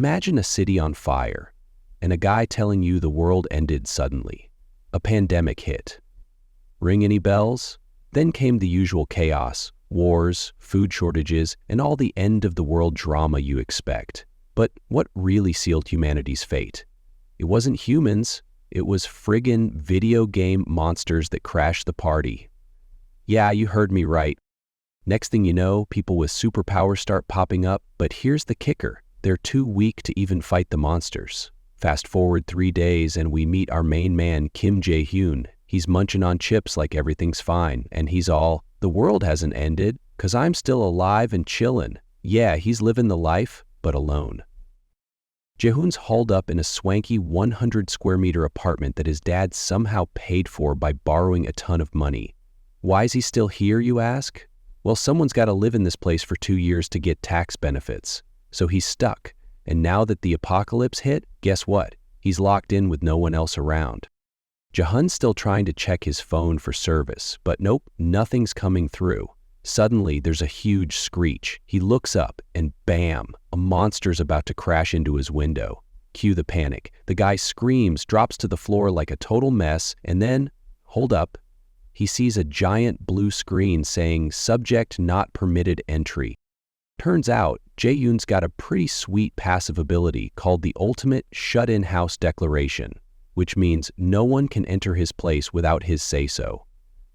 Imagine a city on fire, and a guy telling you the world ended suddenly. A pandemic hit. Ring any bells? Then came the usual chaos, wars, food shortages, and all the end-of-the-world drama you expect. But what really sealed humanity's fate? It wasn't humans, it was friggin' video game monsters that crashed the party. Yeah, you heard me right. Next thing you know, people with superpowers start popping up, but here's the kicker. They're too weak to even fight the monsters. Fast forward 3 days and we meet our main man, Kim Jae-hyun. He's munching on chips like everything's fine, and he's all, "The world hasn't ended, 'cause I'm still alive and chillin'." Yeah, he's living the life, but alone. Jae-hyun's hauled up in a swanky 100 square meter apartment that his dad somehow paid for by borrowing a ton of money. Why is he still here, you ask? Well, someone's got to live in this place for 2 years to get tax benefits. So he's stuck, and now that the apocalypse hit, guess what? He's locked in with no one else around. Jae-hyun's still trying to check his phone for service, but nope, nothing's coming through. Suddenly, there's a huge screech. He looks up, and bam, a monster's about to crash into his window. Cue the panic. The guy screams, drops to the floor like a total mess, and then, hold up, he sees a giant blue screen saying, "Subject not permitted entry." Turns out, Jae-hyun's got a pretty sweet passive ability called the Ultimate Shut-in House Declaration, which means no one can enter his place without his say-so.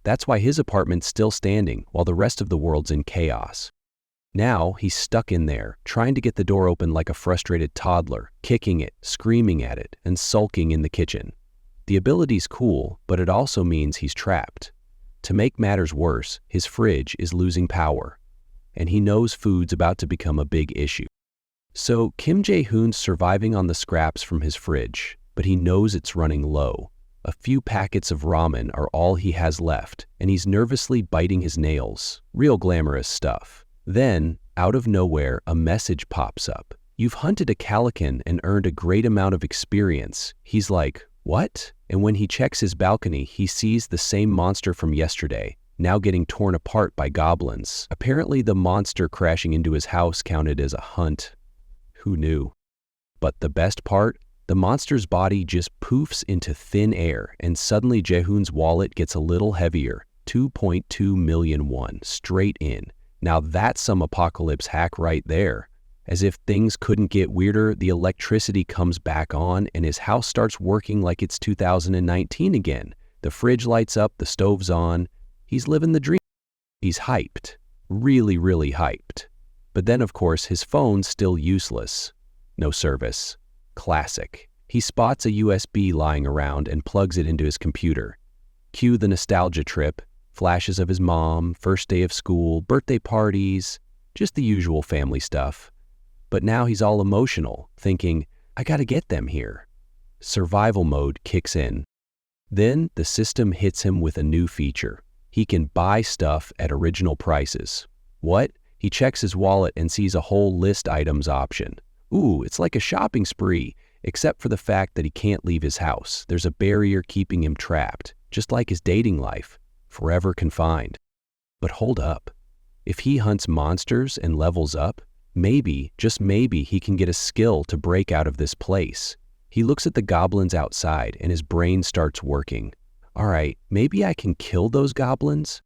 That's why his apartment's still standing while the rest of the world's in chaos. Now he's stuck in there, trying to get the door open like a frustrated toddler, kicking it, screaming at it, and sulking in the kitchen. The ability's cool, but it also means he's trapped. To make matters worse, his fridge is losing power, and he knows food's about to become a big issue. So Kim Jae-hyun's surviving on the scraps from his fridge, but he knows it's running low. A few packets of ramen are all he has left, and he's nervously biting his nails. Real glamorous stuff. Then, out of nowhere, a message pops up. "You've hunted a calican and earned a great amount of experience." He's like, "What?" And when he checks his balcony, he sees the same monster from yesterday, now getting torn apart by goblins. Apparently the monster crashing into his house counted as a hunt. Who knew? But the best part? The monster's body just poofs into thin air, and suddenly Jae-hyun's wallet gets a little heavier, 2.2 million won, straight in. Now that's some apocalypse hack right there. As if things couldn't get weirder, the electricity comes back on and his house starts working like it's 2019 again. The fridge lights up, the stove's on. He's living the dream. He's hyped. Really, really hyped. But then, of course, his phone's still useless. No service. Classic. He spots a USB lying around and plugs it into his computer. Cue the nostalgia trip. Flashes of his mom, first day of school, birthday parties, just the usual family stuff. But now he's all emotional, thinking, I gotta get them here. Survival mode kicks in. Then the system hits him with a new feature. He can buy stuff at original prices. What? He checks his wallet and sees a whole list items option. Ooh, it's like a shopping spree, except for the fact that he can't leave his house. There's a barrier keeping him trapped, just like his dating life, forever confined. But hold up. If he hunts monsters and levels up, maybe, just maybe, he can get a skill to break out of this place. He looks at the goblins outside and his brain starts working. All right, maybe I can kill those goblins?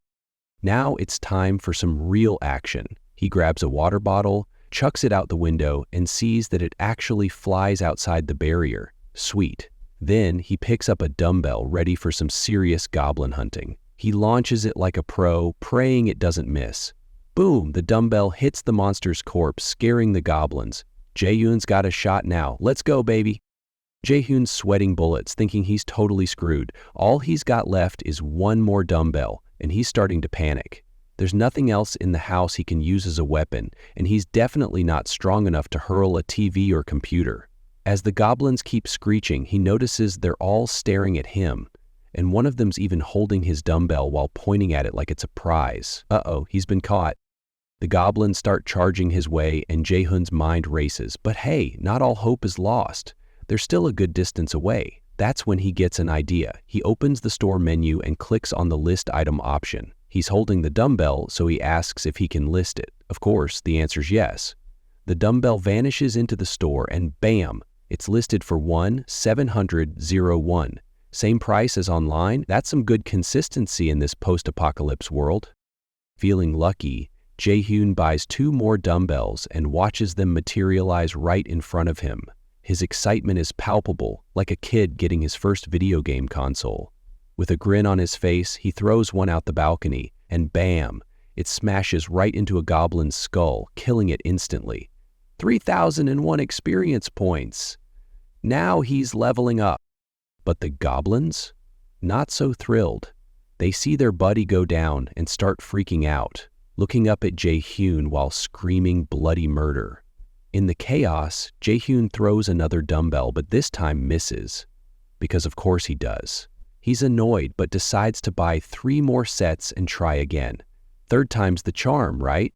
Now it's time for some real action. He grabs a water bottle, chucks it out the window, and sees that it actually flies outside the barrier. Sweet. Then he picks up a dumbbell ready for some serious goblin hunting. He launches it like a pro, praying it doesn't miss. Boom, the dumbbell hits the monster's corpse, scaring the goblins. Jae-hyun's got a shot now. Let's go, baby. Jae-hyun's sweating bullets, thinking he's totally screwed. All he's got left is one more dumbbell, and he's starting to panic. There's nothing else in the house he can use as a weapon, and he's definitely not strong enough to hurl a TV or computer. As the goblins keep screeching, he notices they're all staring at him, and one of them's even holding his dumbbell while pointing at it like it's a prize. Uh-oh, he's been caught. The goblins start charging his way, and Jae-hyun's mind races. But hey, not all hope is lost. They're still a good distance away. That's when he gets an idea. He opens the store menu and clicks on the list item option. He's holding the dumbbell, so he asks if he can list it. Of course, the answer's yes. The dumbbell vanishes into the store and bam, it's listed for 1,701. Same price as online? That's some good consistency in this post-apocalypse world. Feeling lucky, Jae-hyun buys 2 more dumbbells and watches them materialize right in front of him. His excitement is palpable, like a kid getting his first video game console. With a grin on his face, he throws one out the balcony, and bam, it smashes right into a goblin's skull, killing it instantly. 3,001 experience points. Now he's leveling up. But the goblins? Not so thrilled. They see their buddy go down and start freaking out, looking up at Jae-hyun while screaming bloody murder. In the chaos, Jae-hyun throws another dumbbell, but this time misses. Because of course he does. He's annoyed, but decides to buy 3 more sets and try again. 3rd time's the charm, right?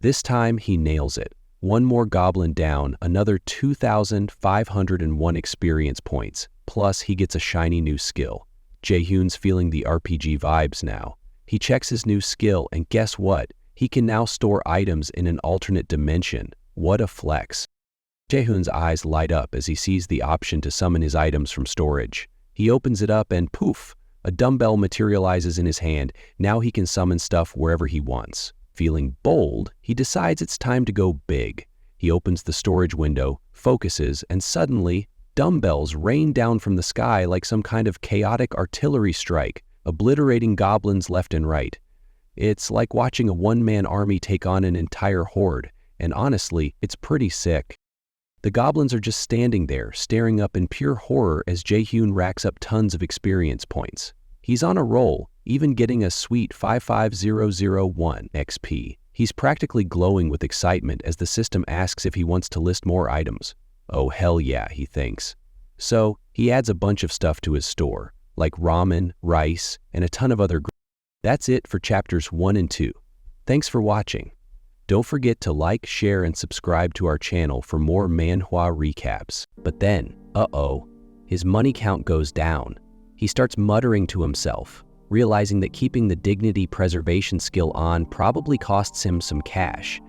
This time he nails it. 1 more goblin down, another 2,501 experience points. Plus, he gets a shiny new skill. Jae-hyun's feeling the RPG vibes now. He checks his new skill, and guess what? He can now store items in an alternate dimension. What a flex. Jae-hyun's eyes light up as he sees the option to summon his items from storage. He opens it up and poof, a dumbbell materializes in his hand. Now he can summon stuff wherever he wants. Feeling bold, he decides it's time to go big. He opens the storage window, focuses, and suddenly, dumbbells rain down from the sky like some kind of chaotic artillery strike, obliterating goblins left and right. It's like watching a one-man army take on an entire horde, and honestly, it's pretty sick. The goblins are just standing there, staring up in pure horror as Jae-hyun racks up tons of experience points. He's on a roll, even getting a sweet 55001 XP. He's practically glowing with excitement as the system asks if he wants to list more items. Oh hell yeah, he thinks. So, he adds a bunch of stuff to his store, like ramen, rice, and a ton of other. That's it for chapters 1 and 2. Thanks for watching. Don't forget to like, share, and subscribe to our channel for more manhwa recaps. But then, his money count goes down. He starts muttering to himself, realizing that keeping the dignity preservation skill on probably costs him some cash.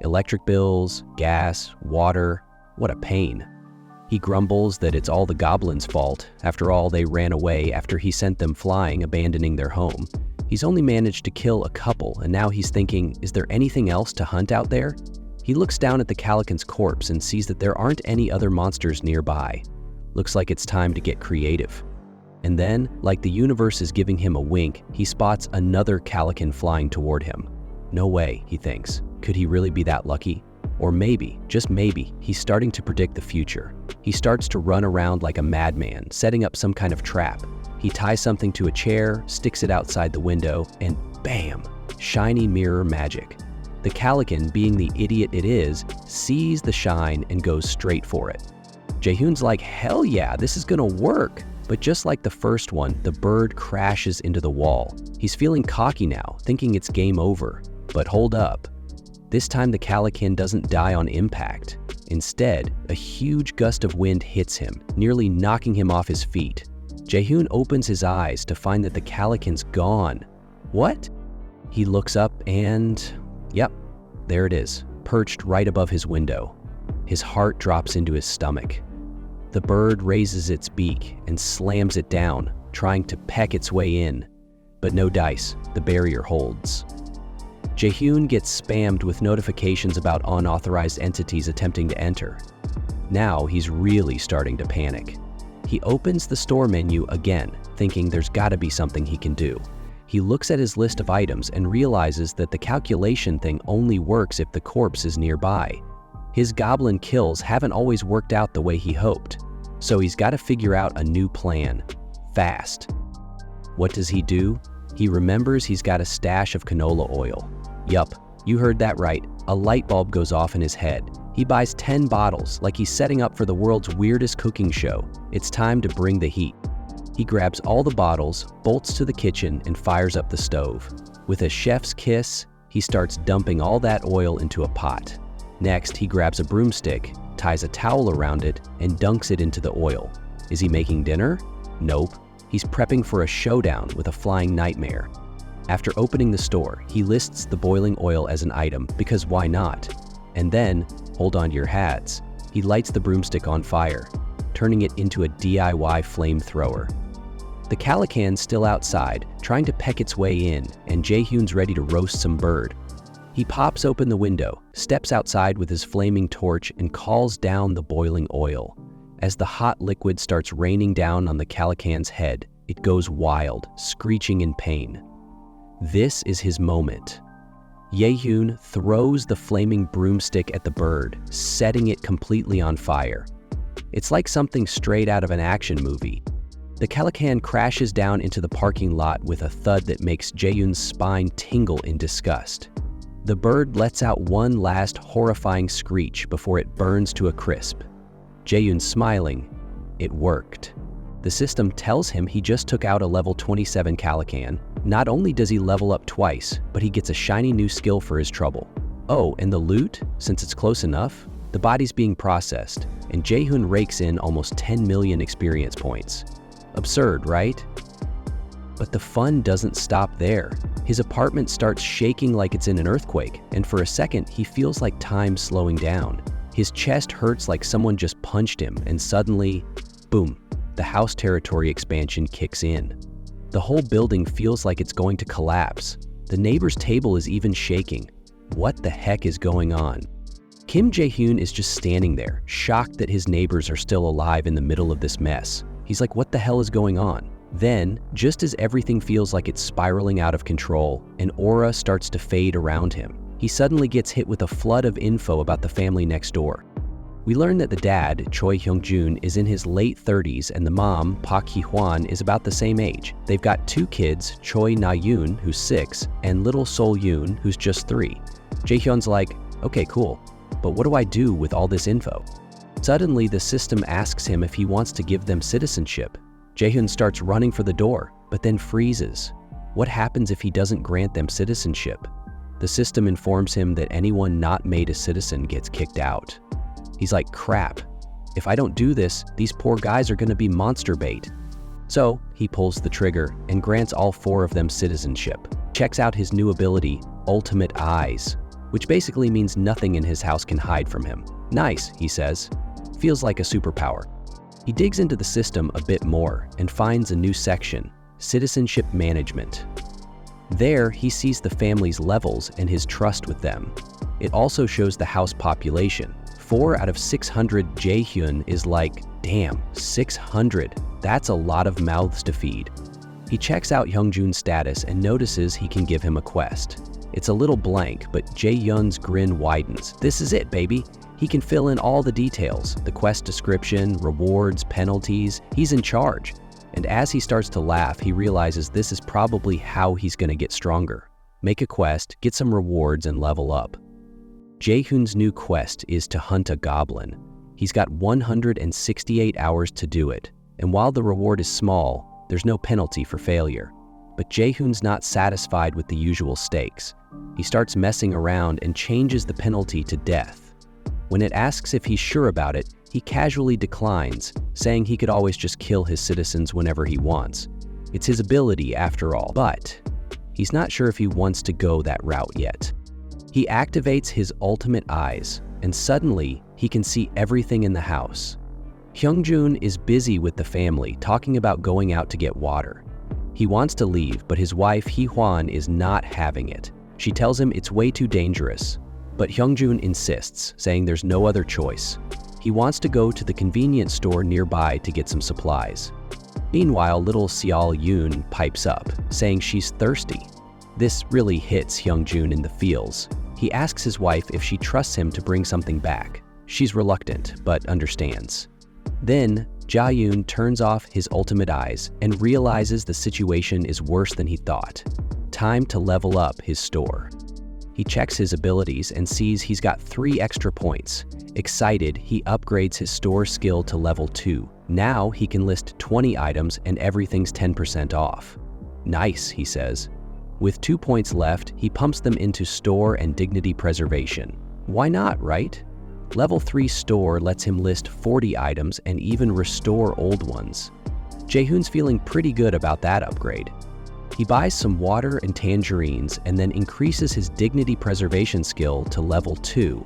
Electric bills, gas, water, what a pain. He grumbles that it's all the goblins' fault. After all, they ran away after he sent them flying, abandoning their home. He's only managed to kill a couple, and now he's thinking, is there anything else to hunt out there? He looks down at the Calican's corpse and sees that there aren't any other monsters nearby. Looks like it's time to get creative. And then, like the universe is giving him a wink, he spots another Calican flying toward him. No way, he thinks. Could he really be that lucky? Or maybe, just maybe, he's starting to predict the future. He starts to run around like a madman, setting up some kind of trap. He ties something to a chair, sticks it outside the window, and bam! Shiny mirror magic. The Calican, being the idiot it is, sees the shine and goes straight for it. Jae-hyun's like, hell yeah, this is gonna work! But just like the first one, the bird crashes into the wall. He's feeling cocky now, thinking it's game over. But hold up. This time the Calican doesn't die on impact. Instead, a huge gust of wind hits him, nearly knocking him off his feet. Jae-hyun opens his eyes to find that the Calican's gone. What? He looks up and, yep, there it is, perched right above his window. His heart drops into his stomach. The bird raises its beak and slams it down, trying to peck its way in. But no dice, the barrier holds. Jae-hyun gets spammed with notifications about unauthorized entities attempting to enter. Now he's really starting to panic. He opens the store menu again, thinking there's gotta be something he can do. He looks at his list of items and realizes that the calculation thing only works if the corpse is nearby. His goblin kills haven't always worked out the way he hoped, so he's gotta figure out a new plan, fast. What does he do? He remembers he's got a stash of canola oil. Yup, you heard that right, a light bulb goes off in his head. He buys 10 bottles, like he's setting up for the world's weirdest cooking show. It's time to bring the heat. He grabs all the bottles, bolts to the kitchen, and fires up the stove. With a chef's kiss, he starts dumping all that oil into a pot. Next, he grabs a broomstick, ties a towel around it, and dunks it into the oil. Is he making dinner? Nope. He's prepping for a showdown with a flying nightmare. After opening the store, he lists the boiling oil as an item, because why not? And then, hold on to your hats. He lights the broomstick on fire, turning it into a DIY flamethrower. The Calican's still outside, trying to peck its way in, and Jae-hyun's ready to roast some bird. He pops open the window, steps outside with his flaming torch, and calls down the boiling oil. As the hot liquid starts raining down on the Calican's head, it goes wild, screeching in pain. This is his moment. Jae-hyun throws the flaming broomstick at the bird, setting it completely on fire. It's like something straight out of an action movie. The Calican crashes down into the parking lot with a thud that makes Jae-hyun's spine tingle in disgust. The bird lets out one last horrifying screech before it burns to a crisp. Jae-hyun's smiling. It worked. The system tells him he just took out a level 27 Calican. Not only does he level up twice, but he gets a shiny new skill for his trouble. Oh, and the loot? Since it's close enough, the body's being processed, and Jae-hyun rakes in almost 10 million experience points. Absurd, right? But the fun doesn't stop there. His apartment starts shaking like it's in an earthquake, and for a second, he feels like time's slowing down. His chest hurts like someone just punched him, and suddenly, boom, the house territory expansion kicks in. The whole building feels like it's going to collapse. The neighbor's table is even shaking. What the heck is going on? Kim Jae-hyun is just standing there, shocked that his neighbors are still alive in the middle of this mess. He's like, what the hell is going on? Then, just as everything feels like it's spiraling out of control, an aura starts to fade around him. He suddenly gets hit with a flood of info about the family next door. We learn that the dad, Choi Hyung-jun, is in his late 30s and the mom, Park Hee-hwan, is about the same age. They've got two kids, Choi Na-yoon, who's 6, and little Sol-yoon, who's just 3. Jae-hyun's like, okay, cool, but what do I do with all this info? Suddenly, the system asks him if he wants to give them citizenship. Jae-hyun starts running for the door, but then freezes. What happens if he doesn't grant them citizenship? The system informs him that anyone not made a citizen gets kicked out. He's like, crap, if I don't do this, these poor guys are gonna be monster bait. So he pulls the trigger and grants all 4 of them citizenship. Checks out his new ability, Ultimate Eyes, which basically means nothing in his house can hide from him. Nice, he says. Feels like a superpower. He digs into the system a bit more and finds a new section, Citizenship Management. There, he sees the family's levels and his trust with them. It also shows the house population. 4 out of 600 Jae-hyun is like, damn, 600. That's a lot of mouths to feed. He checks out Hyung-jun's status and notices he can give him a quest. It's a little blank, but Jae-hyun's grin widens. This is it, baby. He can fill in all the details, the quest description, rewards, penalties. He's in charge. And as he starts to laugh, he realizes this is probably how he's gonna get stronger. Make a quest, get some rewards, and level up. Jae-hyun's new quest is to hunt a goblin. He's got 168 hours to do it, and while the reward is small, there's no penalty for failure. But Jae-hyun's not satisfied with the usual stakes. He starts messing around and changes the penalty to death. When it asks if he's sure about it, he casually declines, saying he could always just kill his citizens whenever he wants. It's his ability after all, but he's not sure if he wants to go that route yet. He activates his Ultimate Eyes, and suddenly, he can see everything in the house. Hyung-jun is busy with the family, talking about going out to get water. He wants to leave, but his wife, Hee-hwan, is not having it. She tells him it's way too dangerous, but Hyung-jun insists, saying there's no other choice. He wants to go to the convenience store nearby to get some supplies. Meanwhile, little Seol-yoon pipes up, saying she's thirsty. This really hits Hyung-jun in the feels. He asks his wife if she trusts him to bring something back. She's reluctant, but understands. Then, Ja-yoon turns off his Ultimate Eyes and realizes the situation is worse than he thought. Time to level up his store. He checks his abilities and sees he's got 3 extra points. Excited, he upgrades his store skill to level 2. Now he can list 20 items and everything's 10% off. Nice, he says. With 2 points left, he pumps them into store and dignity preservation. Why not, right? Level 3 store lets him list 40 items and even restore old ones. Jae-hyun's feeling pretty good about that upgrade. He buys some water and tangerines and then increases his dignity preservation skill to level 2.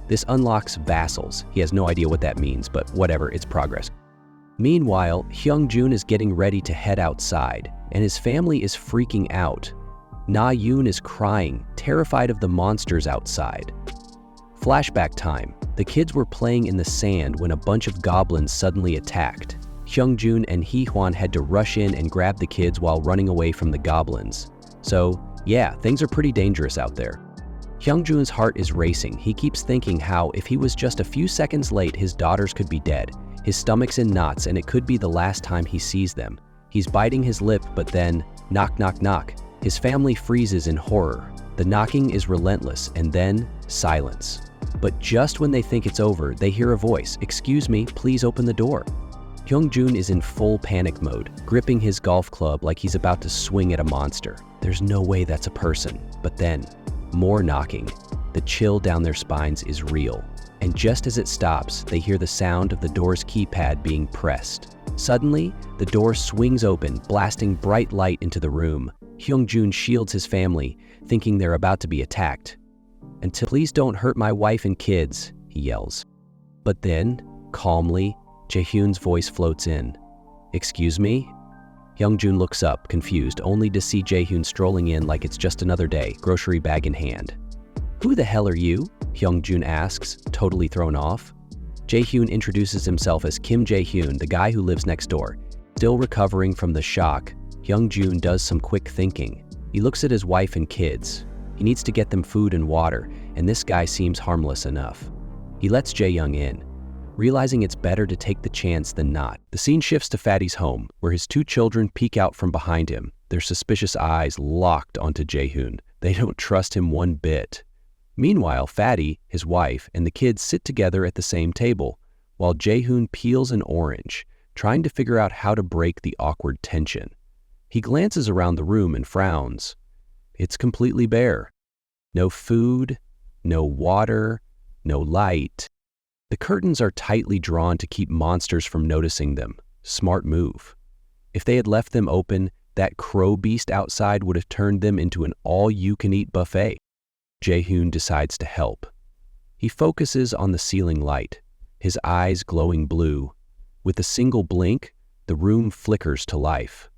This unlocks vassals. He has no idea what that means, but whatever, it's progress. Meanwhile, Hyungjun is getting ready to head outside, and his family is freaking out. Na-yoon is crying, terrified of the monsters outside. Flashback time. The kids were playing in the sand when a bunch of goblins suddenly attacked. Hyungjun and Hee-hwan had to rush in and grab the kids while running away from the goblins. So, yeah, things are pretty dangerous out there. Hyungjun's heart is racing. He keeps thinking how, if he was just a few seconds late, his daughters could be dead. His stomach's in knots, and it could be the last time he sees them. He's biting his lip, but then, knock, knock, knock. His family freezes in horror. The knocking is relentless, and then, silence. But just when they think it's over, they hear a voice. "Excuse me, please open the door." Hyungjun is in full panic mode, gripping his golf club like he's about to swing at a monster. There's no way that's a person. But then, more knocking. The chill down their spines is real. And just as it stops, they hear the sound of the door's keypad being pressed. Suddenly, the door swings open, blasting bright light into the room. Hyungjun shields his family, thinking they're about to be attacked. "Please don't hurt my wife and kids," he yells. But then, calmly, Jaehyun's voice floats in. "Excuse me?" Hyungjun looks up, confused, only to see Jaehyun strolling in like it's just another day, grocery bag in hand. "Who the hell are you?" Hyungjun asks, totally thrown off. Jaehyun introduces himself as Kim Jaehyun, the guy who lives next door. Still recovering from the shock, Hyungjun does some quick thinking. He looks at his wife and kids. He needs to get them food and water, and this guy seems harmless enough. He lets Jaehyun in. Realizing it's better to take the chance than not, the scene shifts to Fatty's home, where his two children peek out from behind him, their suspicious eyes locked onto Jaehyun. They don't trust him one bit. Meanwhile, Fatty, his wife, and the kids sit together at the same table, while Jaehyun peels an orange, trying to figure out how to break the awkward tension. He glances around the room and frowns. It's completely bare. No food, no water, no light. The curtains are tightly drawn to keep monsters from noticing them. Smart move. If they had left them open, that crow beast outside would have turned them into an all-you-can-eat buffet. Jaehyun decides to help. He focuses on the ceiling light, his eyes glowing blue. With a single blink, the room flickers to life.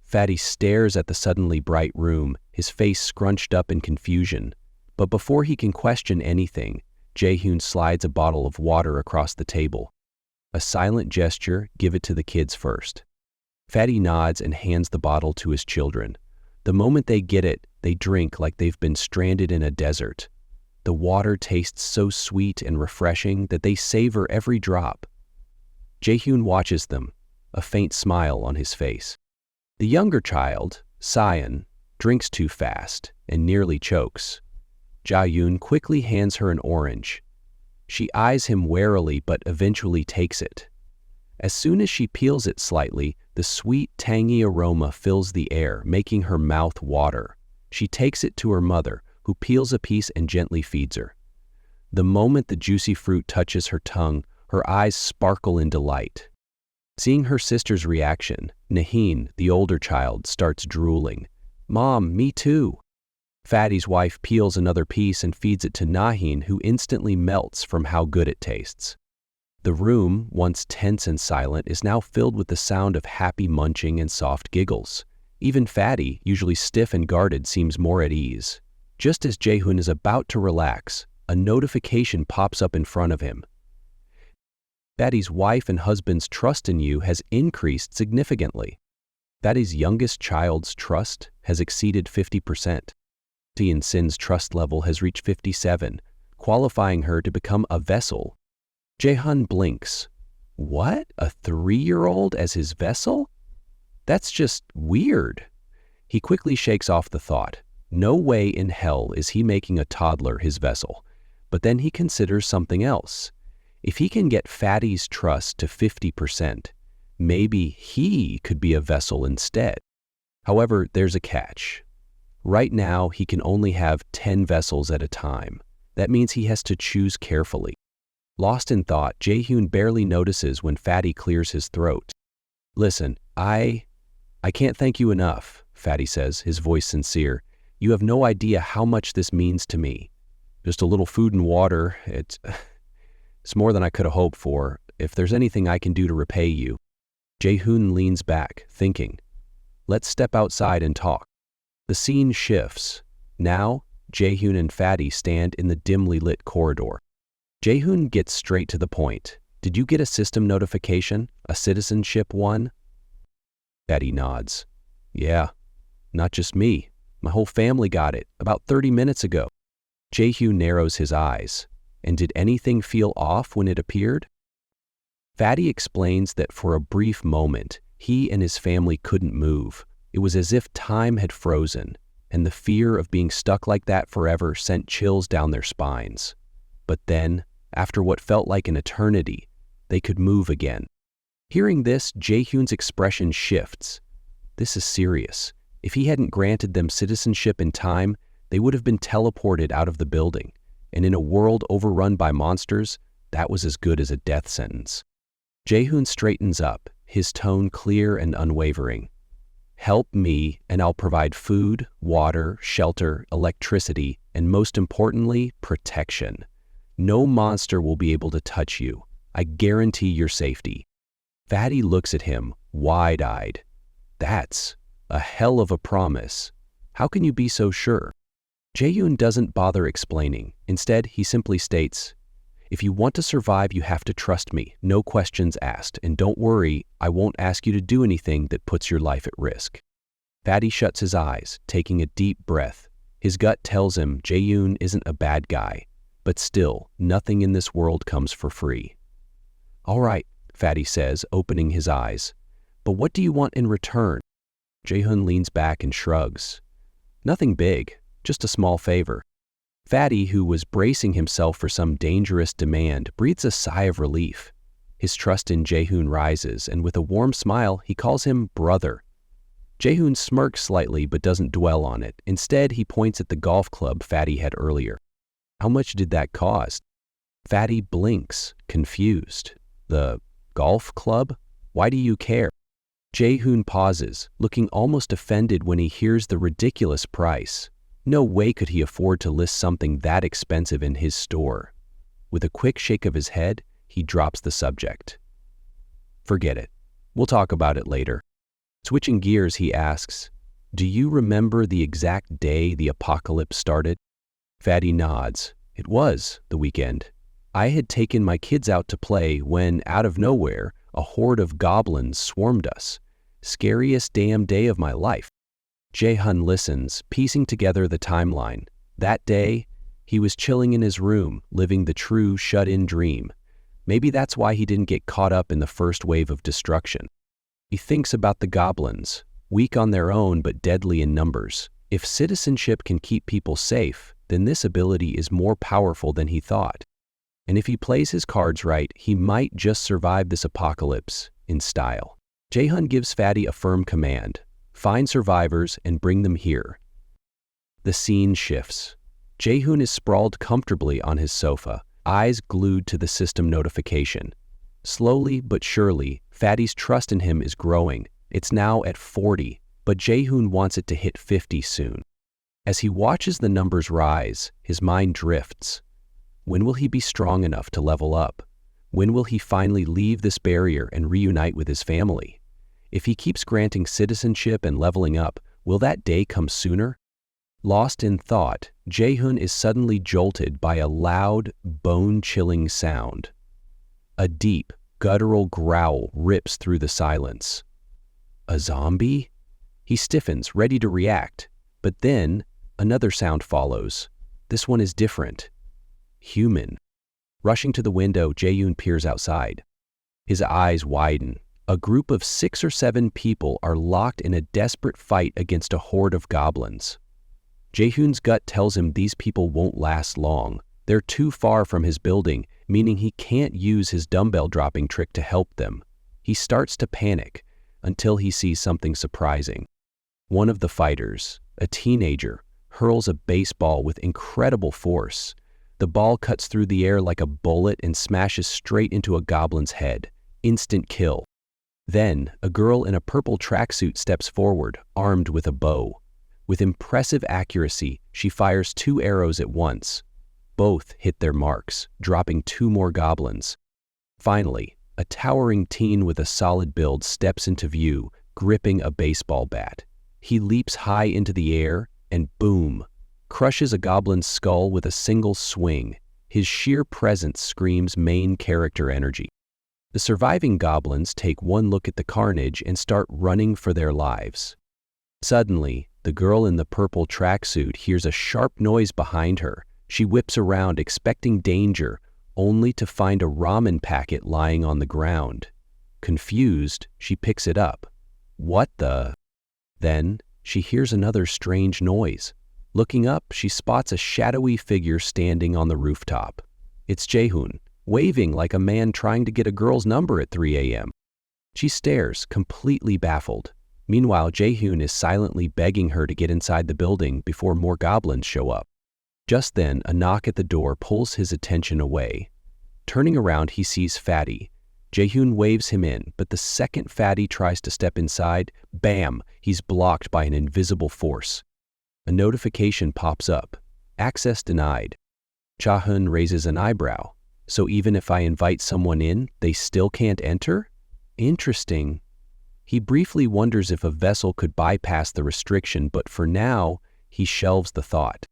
Fatty stares at the suddenly bright room, his face scrunched up in confusion. But before he can question anything, Jaehyun slides a bottle of water across the table. A silent gesture, give it to the kids first. Fatty nods and hands the bottle to his children. The moment they get it, they drink like they've been stranded in a desert. The water tastes so sweet and refreshing that they savor every drop. Jaehyun watches them, a faint smile on his face. The younger child, Sion, drinks too fast and nearly chokes. Jaehyun quickly hands her an orange. She eyes him warily but eventually takes it. As soon as she peels it slightly, the sweet, tangy aroma fills the air, making her mouth water. She takes it to her mother, who peels a piece and gently feeds her. The moment the juicy fruit touches her tongue, her eyes sparkle in delight. Seeing her sister's reaction, Nahin, the older child, starts drooling. "Mom, me too." Fatty's wife peels another piece and feeds it to Nahin, who instantly melts from how good it tastes. The room, once tense and silent, is now filled with the sound of happy munching and soft giggles. Even Fatty, usually stiff and guarded, seems more at ease. Just as Jaehyun is about to relax, a notification pops up in front of him. Fatty's wife and husband's trust in you has increased significantly. Fatty's youngest child's trust has exceeded 50%. And Sin's trust level has reached 57, qualifying her to become a vessel. Jaehyun blinks. What? A 3-year-old as his vessel? That's just weird. He quickly shakes off the thought. No way in hell is he making a toddler his vessel. But then he considers something else. If he can get Fatty's trust to 50%, maybe he could be a vessel instead. However, there's a catch. Right now, he can only have 10 vessels at a time. That means he has to choose carefully. Lost in thought, Jaehyun barely notices when Fatty clears his throat. "Listen, I can't thank you enough," Fatty says, his voice sincere. "You have no idea how much this means to me." Just a little food and water. It's more than I could have hoped for. If there's anything I can do to repay you. Jae-hoon leans back, thinking. Let's step outside and talk. The scene shifts. Now, Jae-hoon and Fatty stand in the dimly lit corridor. Jae-hoon gets straight to the point. Did you get a system notification? A citizenship one? Fatty nods. Yeah, not just me. My whole family got it about 30 minutes ago. Jae-hoon narrows his eyes. And did anything feel off when it appeared? Fatty explains that for a brief moment, he and his family couldn't move. It was as if time had frozen, and the fear of being stuck like that forever sent chills down their spines. But then, after what felt like an eternity, they could move again. Hearing this, Jae-hoon's expression shifts. This is serious. If he hadn't granted them citizenship in time, they would have been teleported out of the building. And in a world overrun by monsters, that was as good as a death sentence. Jae-hoon straightens up, his tone clear and unwavering. Help me, and I'll provide food, water, shelter, electricity, and most importantly, protection. No monster will be able to touch you. I guarantee your safety. Fatty looks at him, wide-eyed. That's a hell of a promise. How can you be so sure? Jae-hoon doesn't bother explaining. Instead, he simply states, if you want to survive, you have to trust me, no questions asked, and don't worry, I won't ask you to do anything that puts your life at risk. Fatty shuts his eyes, taking a deep breath. His gut tells him Jae-hoon isn't a bad guy, but still, nothing in this world comes for free. All right, Fatty says, opening his eyes. But what do you want in return? Jae-hoon leans back and shrugs. Nothing big. Just a small favor. Fatty, who was bracing himself for some dangerous demand, breathes a sigh of relief. His trust in Jae-hoon rises, and with a warm smile, he calls him brother. Jae-hoon smirks slightly but doesn't dwell on it. Instead, he points at the golf club Fatty had earlier. How much did that cost? Fatty blinks, confused. The golf club? Why do you care? Jae-hoon pauses, looking almost offended when he hears the ridiculous price. No way could he afford to list something that expensive in his store. With a quick shake of his head, he drops the subject. Forget it. We'll talk about it later. Switching gears, he asks, do you remember the exact day the apocalypse started? Fatty nods. It was the weekend. I had taken my kids out to play when, out of nowhere, a horde of goblins swarmed us. Scariest damn day of my life. Jae-hoon listens, piecing together the timeline. That day, he was chilling in his room, living the true shut-in dream. Maybe that's why he didn't get caught up in the first wave of destruction. He thinks about the goblins, weak on their own but deadly in numbers. If citizenship can keep people safe, then this ability is more powerful than he thought. And if he plays his cards right, he might just survive this apocalypse in style. Jae-hoon gives Fatty a firm command. Find survivors and bring them here. The scene shifts. Jae-hoon is sprawled comfortably on his sofa, eyes glued to the system notification. Slowly but surely, Fatty's trust in him is growing. It's now at 40, but Jae-hoon wants it to hit 50 soon. As he watches the numbers rise, his mind drifts. When will he be strong enough to level up? When will he finally leave this barrier and reunite with his family? If he keeps granting citizenship and leveling up, will that day come sooner? Lost in thought, Jae-hoon is suddenly jolted by a loud, bone-chilling sound. A deep, guttural growl rips through the silence. A zombie? He stiffens, ready to react. But then, another sound follows. This one is different. Human. Rushing to the window, Jae-hoon peers outside. His eyes widen. A group of 6 or 7 people are locked in a desperate fight against a horde of goblins. Jae-hoon's gut tells him these people won't last long. They're too far from his building, meaning he can't use his dumbbell dropping trick to help them. He starts to panic until he sees something surprising. One of the fighters, a teenager, hurls a baseball with incredible force. The ball cuts through the air like a bullet and smashes straight into a goblin's head. Instant kill. Then, a girl in a purple tracksuit steps forward, armed with a bow. With impressive accuracy, she fires 2 arrows at once. Both hit their marks, dropping 2 more goblins. Finally, a towering teen with a solid build steps into view, gripping a baseball bat. He leaps high into the air and boom, crushes a goblin's skull with a single swing. His sheer presence screams main character energy. The surviving goblins take one look at the carnage and start running for their lives. Suddenly, the girl in the purple tracksuit hears a sharp noise behind her. She whips around expecting danger, only to find a ramen packet lying on the ground. Confused, she picks it up. What the? Then, she hears another strange noise. Looking up, she spots a shadowy figure standing on the rooftop. It's Jaehoon, waving like a man trying to get a girl's number at 3 a.m. She stares, completely baffled. Meanwhile, Jaehoon is silently begging her to get inside the building before more goblins show up. Just then, a knock at the door pulls his attention away. Turning around, he sees Fatty. Jaehoon waves him in, but the second Fatty tries to step inside, bam, he's blocked by an invisible force. A notification pops up. Access denied. Jaehoon raises an eyebrow. So even if I invite someone in, they still can't enter? Interesting. He briefly wonders if a vessel could bypass the restriction, but for now, he shelves the thought.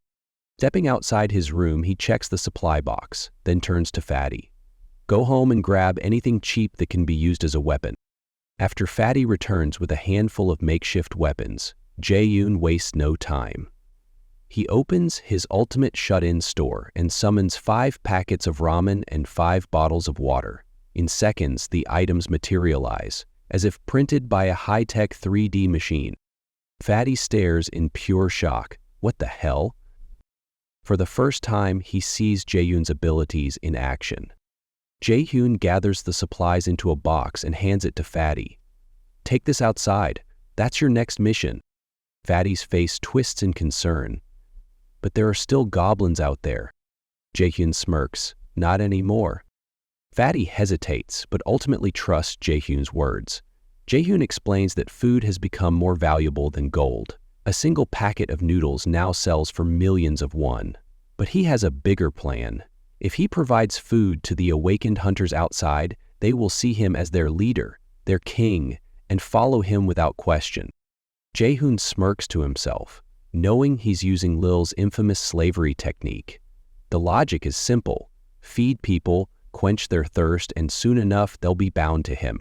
Stepping outside his room, he checks the supply box, then turns to Fatty. Go home and grab anything cheap that can be used as a weapon. After Fatty returns with a handful of makeshift weapons, Jaehoon wastes no time. He opens his ultimate shut-in store and summons 5 packets of ramen and 5 bottles of water. In seconds, the items materialize, as if printed by a high-tech 3D machine. Fatty stares in pure shock. What the hell? For the first time, he sees Jaehoon's abilities in action. Jaehoon gathers the supplies into a box and hands it to Fatty. Take this outside. That's your next mission. Fatty's face twists in concern. But there are still goblins out there. Jaehoon smirks. Not anymore. Fatty hesitates, but ultimately trusts Jaehoon's words. Jaehoon explains that food has become more valuable than gold. A single packet of noodles now sells for millions of won. But he has a bigger plan. If he provides food to the awakened hunters outside, they will see him as their leader, their king, and follow him without question. Jaehoon smirks to himself, knowing he's using Lil's infamous slavery technique. The logic is simple. Feed people, quench their thirst, and soon enough they'll be bound to him,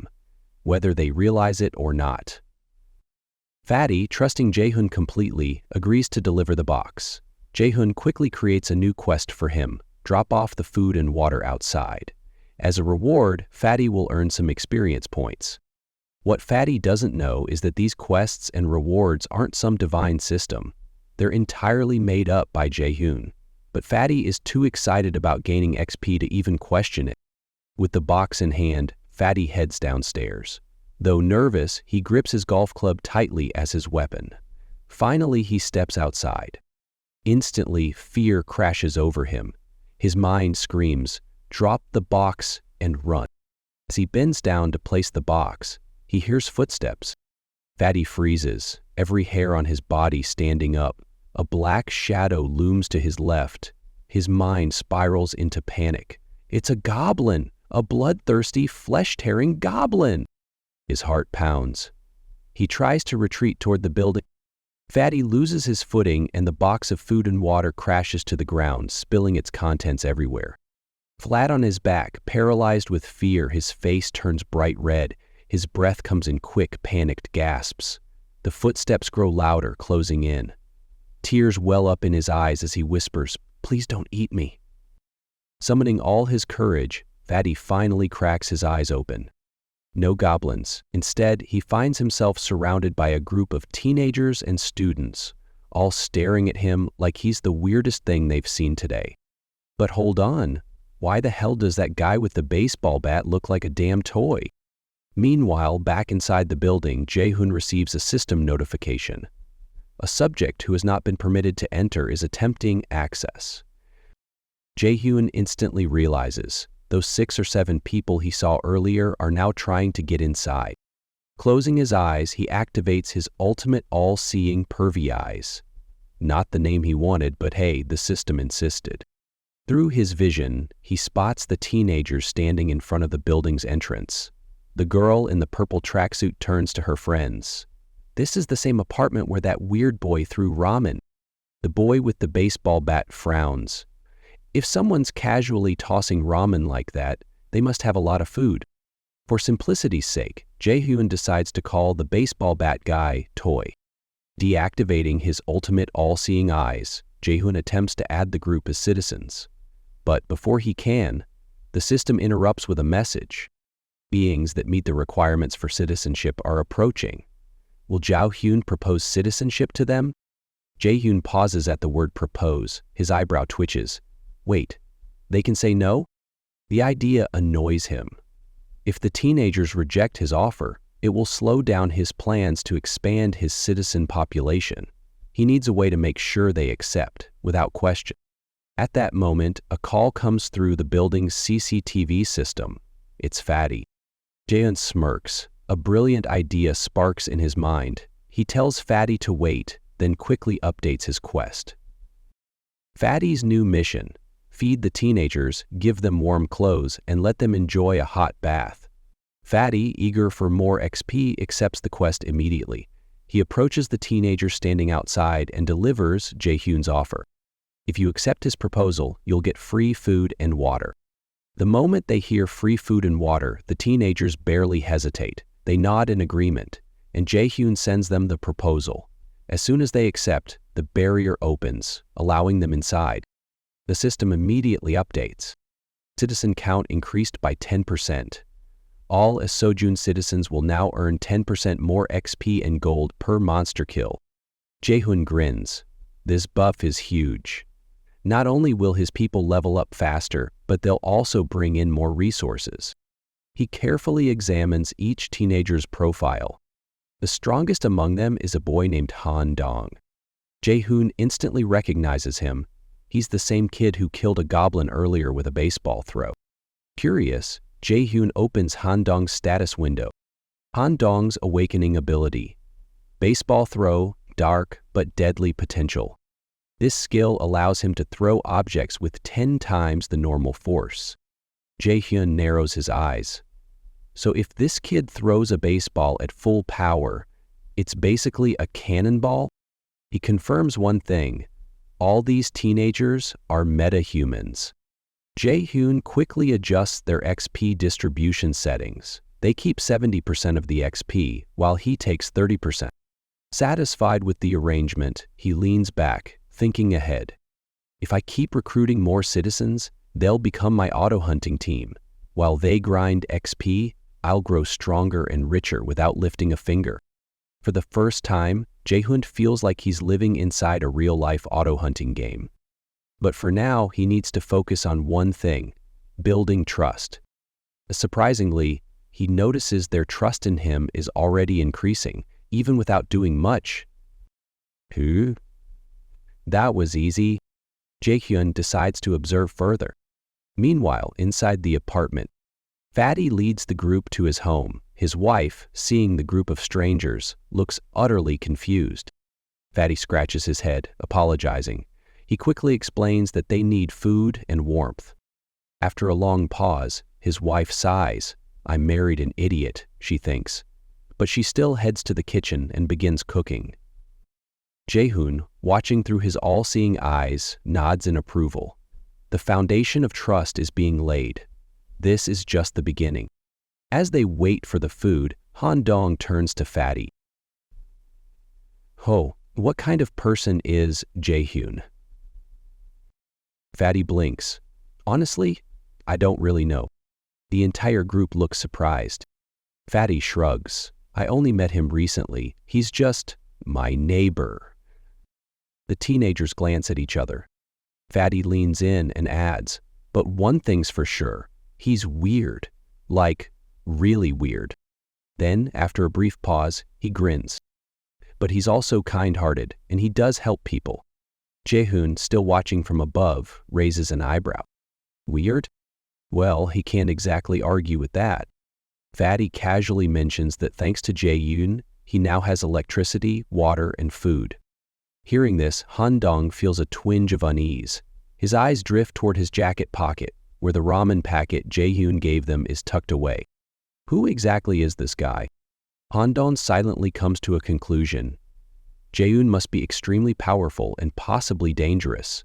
whether they realize it or not. Fatty, trusting Jaehoon completely, agrees to deliver the box. Jaehoon quickly creates a new quest for him: drop off the food and water outside. As a reward, Fatty will earn some experience points. What Fatty doesn't know is that these quests and rewards aren't some divine system. They're entirely made up by Jaehoon. But Fatty is too excited about gaining XP to even question it. With the box in hand, Fatty heads downstairs. Though nervous, he grips his golf club tightly as his weapon. Finally, he steps outside. Instantly, fear crashes over him. His mind screams, "Drop the box and run." As he bends down to place the box, he hears footsteps. Fatty freezes, every hair on his body standing up. A black shadow looms to his left. His mind spirals into panic. It's a goblin! A bloodthirsty, flesh-tearing goblin! His heart pounds. He tries to retreat toward the building. Fatty loses his footing and the box of food and water crashes to the ground, spilling its contents everywhere. Flat on his back, paralyzed with fear, his face turns bright red. His breath comes in quick, panicked gasps. The footsteps grow louder, closing in. Tears well up in his eyes as he whispers, "Please don't eat me." Summoning all his courage, Fatty finally cracks his eyes open. No goblins. Instead, he finds himself surrounded by a group of teenagers and students, all staring at him like he's the weirdest thing they've seen today. But hold on, why the hell does that guy with the baseball bat look like a damn toy? Meanwhile, back inside the building, Jaehoon receives a system notification. A subject who has not been permitted to enter is attempting access. Jaehoon instantly realizes those 6 or 7 people he saw earlier are now trying to get inside. Closing his eyes, he activates his ultimate all-seeing pervy eyes. Not the name he wanted, but hey, the system insisted. Through his vision, he spots the teenagers standing in front of the building's entrance. The girl in the purple tracksuit turns to her friends. "This is the same apartment where that weird boy threw ramen." The boy with the baseball bat frowns. If someone's casually tossing ramen like that, they must have a lot of food. For simplicity's sake, Jae-hyun decides to call the baseball bat guy Toy. Deactivating his ultimate all-seeing eyes, Jae-hyun attempts to add the group as citizens. But before he can, the system interrupts with a message. Beings that meet the requirements for citizenship are approaching. Will Jae-hyun propose citizenship to them? Jae-hyun pauses at the word propose, his eyebrow twitches. Wait, they can say no? The idea annoys him. If the teenagers reject his offer, it will slow down his plans to expand his citizen population. He needs a way to make sure they accept, without question. At that moment, a call comes through the building's CCTV system. It's Fatty. Jae-hyun smirks. A brilliant idea sparks in his mind. He tells Fatty to wait, then quickly updates his quest. Fatty's new mission: feed the teenagers, give them warm clothes, and let them enjoy a hot bath. Fatty, eager for more XP, accepts the quest immediately. He approaches the teenagers standing outside and delivers Jae-hyun's offer. If you accept his proposal, you'll get free food and water. The moment they hear free food and water, the teenagers barely hesitate. They nod in agreement, and Jae-hyun sends them the proposal. As soon as they accept, the barrier opens, allowing them inside. The system immediately updates. Citizen count increased by 10%. All as Sojun citizens will now earn 10% more XP and gold per monster kill. Jae-hyun grins. This buff is huge. Not only will his people level up faster, but they'll also bring in more resources. He carefully examines each teenager's profile. The strongest among them is a boy named Han Dong. Jae-hyun instantly recognizes him. He's the same kid who killed a goblin earlier with a baseball throw. Curious, Jae-hyun opens Han Dong's status window. Han Dong's awakening ability. Baseball throw, dark but deadly potential. This skill allows him to throw objects with 10 times the normal force. Jae-hyun narrows his eyes. So if this kid throws a baseball at full power, it's basically a cannonball? He confirms one thing. All these teenagers are meta-humans. Jae-hyun quickly adjusts their XP distribution settings. They keep 70% of the XP, while he takes 30%. Satisfied with the arrangement, he leans back, thinking ahead. If I keep recruiting more citizens, they'll become my auto-hunting team. While they grind XP, I'll grow stronger and richer without lifting a finger. For the first time, Jae-hyun feels like he's living inside a real-life auto-hunting game. But for now, he needs to focus on one thing: building trust. Surprisingly, he notices their trust in him is already increasing, even without doing much. That was easy. Jae-hyun decides to observe further. Meanwhile, inside the apartment, Fatty leads the group to his home. His wife, seeing the group of strangers, looks utterly confused. Fatty scratches his head, apologizing. He quickly explains that they need food and warmth. After a long pause, his wife sighs. I married an idiot, she thinks. But she still heads to the kitchen and begins cooking. Jae-hyun, watching through his all-seeing eyes, nods in approval. The foundation of trust is being laid. This is just the beginning. As they wait for the food, Han Dong turns to Fatty. What kind of person is Jae-hyun? Fatty blinks. Honestly, I don't really know. The entire group looks surprised. Fatty shrugs. I only met him recently. He's just my neighbor. The teenagers glance at each other. Fatty leans in and adds, but one thing's for sure. He's weird. Like, really weird. Then, after a brief pause, he grins. But he's also kind-hearted, and he does help people. Jae-hyun, still watching from above, raises an eyebrow. Weird? Well, he can't exactly argue with that. Fatty casually mentions that thanks to Jae-hyun, he now has electricity, water, and food. Hearing this, Han Dong feels a twinge of unease. His eyes drift toward his jacket pocket, where the ramen packet Jae-hyun gave them is tucked away. Who exactly is this guy? Han-dong silently comes to a conclusion. Jae-hyun must be extremely powerful and possibly dangerous.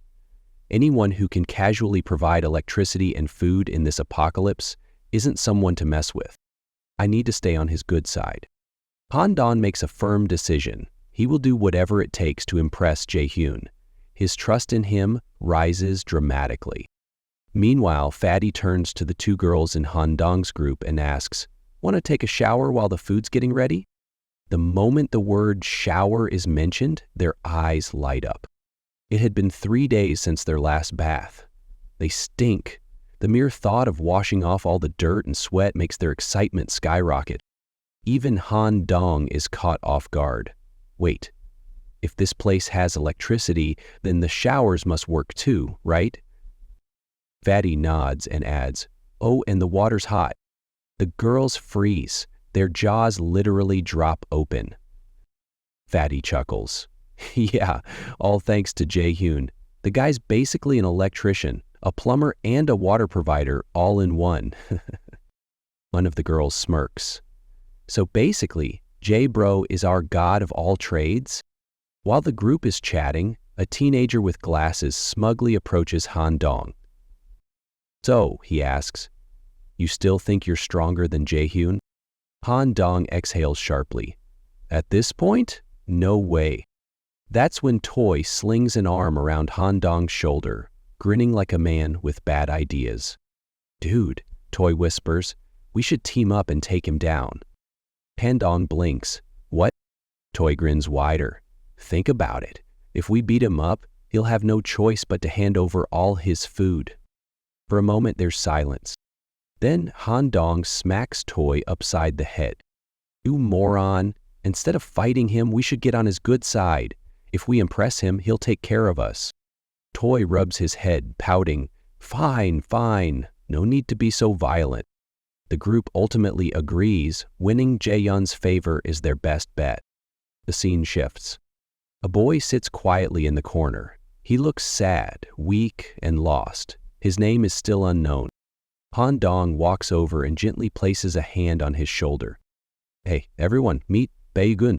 Anyone who can casually provide electricity and food in this apocalypse isn't someone to mess with. I need to stay on his good side. Han-dong makes a firm decision. He will do whatever it takes to impress Jae-hyun. His trust in him rises dramatically. Meanwhile, Fatty turns to the two girls in Han-dong's group and asks, "Want to take a shower while the food's getting ready?" The moment the word shower is mentioned, their eyes light up. It had been 3 days since their last bath. They stink. The mere thought of washing off all the dirt and sweat makes their excitement skyrocket. Even Han-dong is caught off guard. Wait, if this place has electricity, then the showers must work too, right? Fatty nods and adds, "Oh, and the water's hot." The girls freeze. Their jaws literally drop open. Fatty chuckles. Yeah, all thanks to Jae-hyun. The guy's basically an electrician, a plumber, and a water provider all in one. One of the girls smirks. So basically, Jae-bro is our god of all trades? While the group is chatting, a teenager with glasses smugly approaches Han-dong. "So," he asks, "you still think you're stronger than Jae-hyun?" Han-dong exhales sharply. "At this point, no way." That's when Toy slings an arm around Han-dong's shoulder, grinning like a man with bad ideas. "Dude," Toy whispers, "we should team up and take him down." Han-dong blinks. "What?" Toy grins wider. "Think about it. If we beat him up, he'll have no choice but to hand over all his food." For a moment there's silence. Then Han-dong smacks Toy upside the head. "You moron. Instead of fighting him, we should get on his good side. If we impress him, he'll take care of us." Toy rubs his head, pouting, "Fine, fine. No need to be so violent." The group ultimately agrees winning Jae-hyun's favor is their best bet. The scene shifts. A boy sits quietly in the corner. He looks sad, weak, and lost. His name is still unknown. Han-dong walks over and gently places a hand on his shoulder. "Hey, everyone, meet Bae-gun."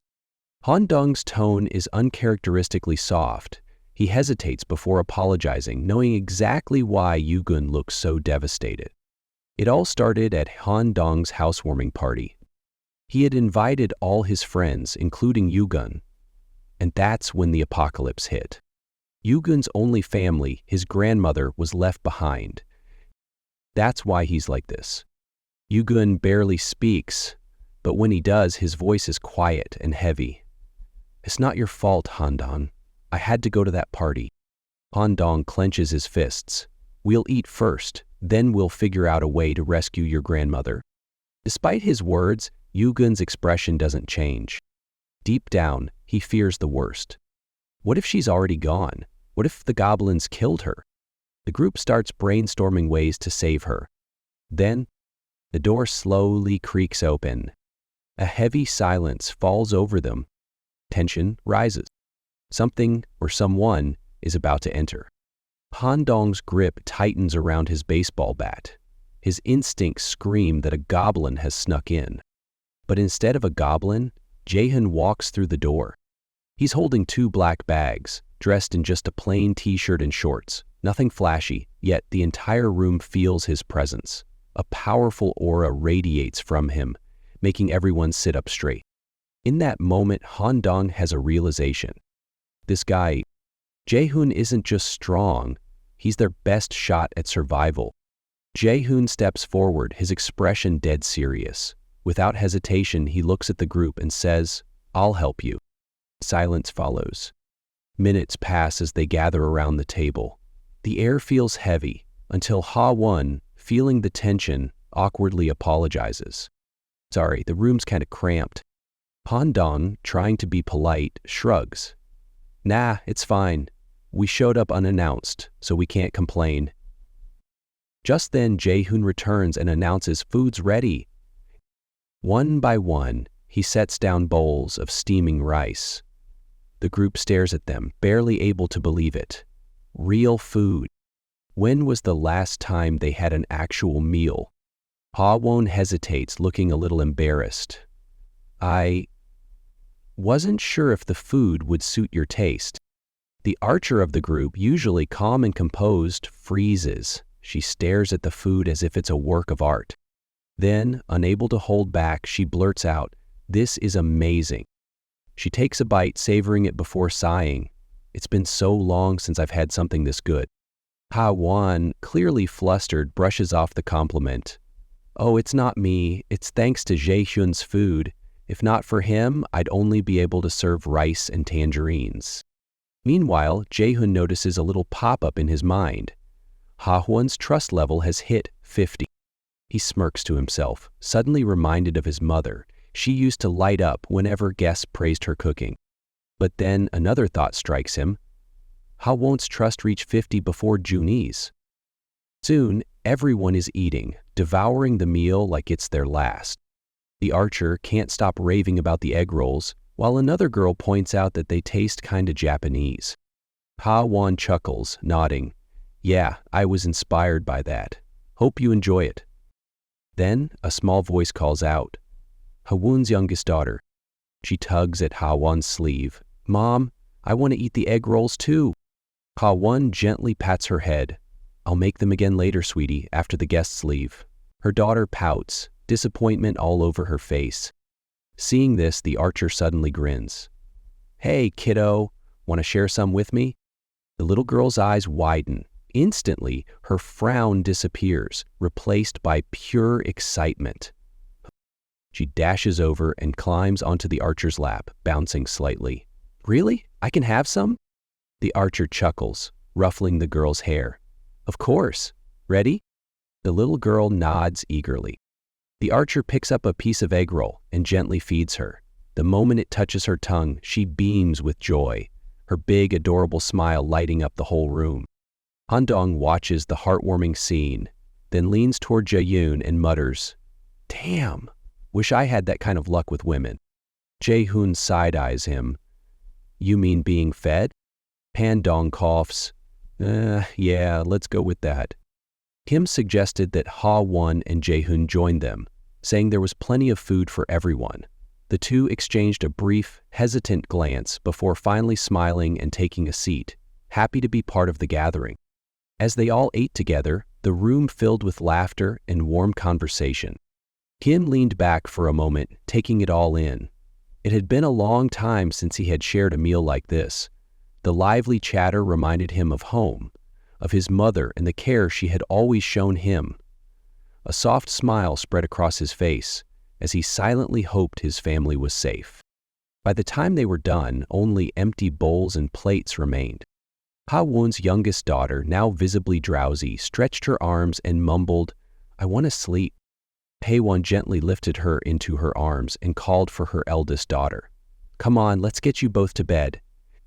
Han-dong's tone is uncharacteristically soft. He hesitates before apologizing, knowing exactly why Yoo-gun looks so devastated. It all started at Han-dong's housewarming party. He had invited all his friends, including Yoo-gun, and that's when the apocalypse hit. Yoo-gun's only family, his grandmother, was left behind. That's why he's like this. Yoo-gun barely speaks, but when he does, his voice is quiet and heavy. "It's not your fault, Han-dong. I had to go to that party." Han-dong clenches his fists. "We'll eat first, then we'll figure out a way to rescue your grandmother." Despite his words, Yoo-gun's expression doesn't change. Deep down, he fears the worst. What if she's already gone? What if the goblins killed her? The group starts brainstorming ways to save her. Then, the door slowly creaks open. A heavy silence falls over them. Tension rises. Something or someone is about to enter. Han-dong's grip tightens around his baseball bat. His instincts scream that a goblin has snuck in. But instead of a goblin, Jae-hyun walks through the door. He's holding 2 black bags, dressed in just a plain t-shirt and shorts. Nothing flashy, yet the entire room feels his presence. A powerful aura radiates from him, making everyone sit up straight. In that moment, Han-dong has a realization. This guy, Jae-hyun, isn't just strong, he's their best shot at survival. Jae-hyun steps forward, his expression dead serious. Without hesitation, he looks at the group and says, "I'll help you." Silence follows. Minutes pass as they gather around the table. The air feels heavy, until Ha-won, feeling the tension, awkwardly apologizes. "Sorry, the room's kind of cramped." Han-dong, trying to be polite, shrugs. "Nah, it's fine. We showed up unannounced, so we can't complain." Just then, Jae-hyun returns and announces food's ready. One by one, he sets down bowls of steaming rice. The group stares at them, barely able to believe it. Real food. When was the last time they had an actual meal? Ha-won hesitates, looking a little embarrassed. I wasn't sure if the food would suit your taste. The archer of the group, usually calm and composed, freezes. She stares at the food as if it's a work of art. Then, unable to hold back, she blurts out, "This is amazing." She takes a bite, savoring it before sighing. "It's been so long since I've had something this good." Ha-won, clearly flustered, brushes off the compliment. "Oh, it's not me. It's thanks to Jae-hyun's food. If not for him, I'd only be able to serve rice and tangerines." Meanwhile, Jae-hyun notices a little pop-up in his mind. Ha-won's trust level has hit 50. He smirks to himself, suddenly reminded of his mother. She used to light up whenever guests praised her cooking. But then another thought strikes him. Ha-won's trust reach 50 before Junhee's? Soon, everyone is eating, devouring the meal like it's their last. The archer can't stop raving about the egg rolls, while another girl points out that they taste kinda Japanese. Ha-won chuckles, nodding. "Yeah, I was inspired by that. Hope you enjoy it." Then, a small voice calls out. Ha-won's youngest daughter. She tugs at Ha-won's sleeve. "Mom, I want to eat the egg rolls too." Ha-won gently pats her head. "I'll make them again later, sweetie, after the guests leave." Her daughter pouts, disappointment all over her face. Seeing this, the archer suddenly grins. "Hey, kiddo, want to share some with me?" The little girl's eyes widen. Instantly, her frown disappears, replaced by pure excitement. She dashes over and climbs onto the archer's lap, bouncing slightly. "Really? I can have some?" The archer chuckles, ruffling the girl's hair. "Of course. Ready?" The little girl nods eagerly. The archer picks up a piece of egg roll and gently feeds her. The moment it touches her tongue, she beams with joy, her big, adorable smile lighting up the whole room. Han-dong watches the heartwarming scene, then leans toward Jae-hyun and mutters, "Damn, wish I had that kind of luck with women." Jae-hyun side-eyes him. "You mean being fed?" Han-dong coughs. Yeah, let's go with that." Kim suggested that Ha-won and Jae-hyun join them, saying there was plenty of food for everyone. The two exchanged a brief, hesitant glance before finally smiling and taking a seat, happy to be part of the gathering. As they all ate together, the room filled with laughter and warm conversation. Kim leaned back for a moment, taking it all in. It had been a long time since he had shared a meal like this. The lively chatter reminded him of home, of his mother and the care she had always shown him. A soft smile spread across his face as he silently hoped his family was safe. By the time they were done, only empty bowls and plates remained. Ha-won's youngest daughter, now visibly drowsy, stretched her arms and mumbled, "I want to sleep." Hae-won gently lifted her into her arms and called for her eldest daughter. "Come on, let's get you both to bed."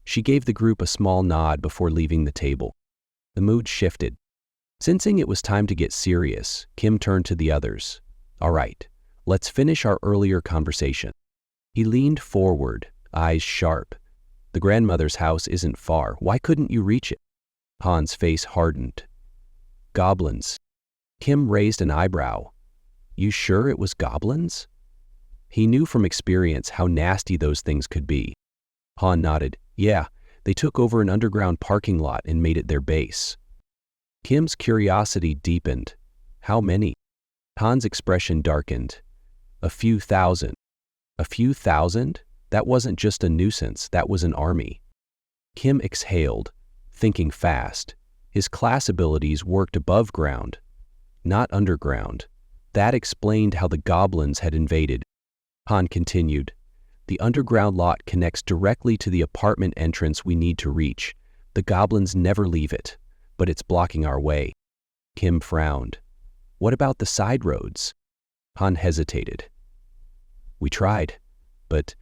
She gave the group a small nod before leaving the table. The mood shifted. Sensing it was time to get serious, Kim turned to the others. "All right, let's finish our earlier conversation." He leaned forward, eyes sharp. "The grandmother's house isn't far. Why couldn't you reach it?" Han's face hardened. "Goblins." Kim raised an eyebrow. "You sure it was goblins?" He knew from experience how nasty those things could be. Han nodded. "Yeah, they took over an underground parking lot and made it their base." Kim's curiosity deepened. "How many?" Han's expression darkened. "A few thousand." "A few thousand? That wasn't just a nuisance, that was an army." Kim exhaled, thinking fast. His class abilities worked above ground, not underground. That explained how the goblins had invaded. Han continued. "The underground lot connects directly to the apartment entrance we need to reach. The goblins never leave it, but it's blocking our way." Kim frowned. "What about the side roads?" Han hesitated. "We tried, but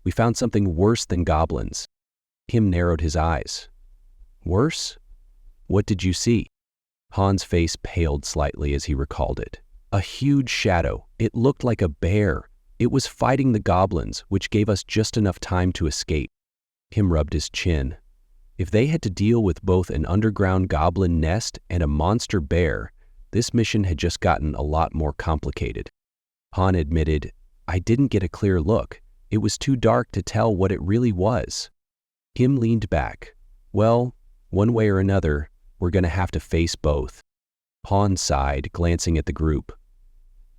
we found something worse than goblins." Kim narrowed his eyes. "Worse? What did you see?" Han's face paled slightly as he recalled it. "A huge shadow. It looked like a bear. It was fighting the goblins, which gave us just enough time to escape." Kim rubbed his chin. If they had to deal with both an underground goblin nest and a monster bear, this mission had just gotten a lot more complicated. Han admitted, "I didn't get a clear look. It was too dark to tell what it really was." Kim leaned back. "Well, one way or another, we're going to have to face both." Han sighed, glancing at the group.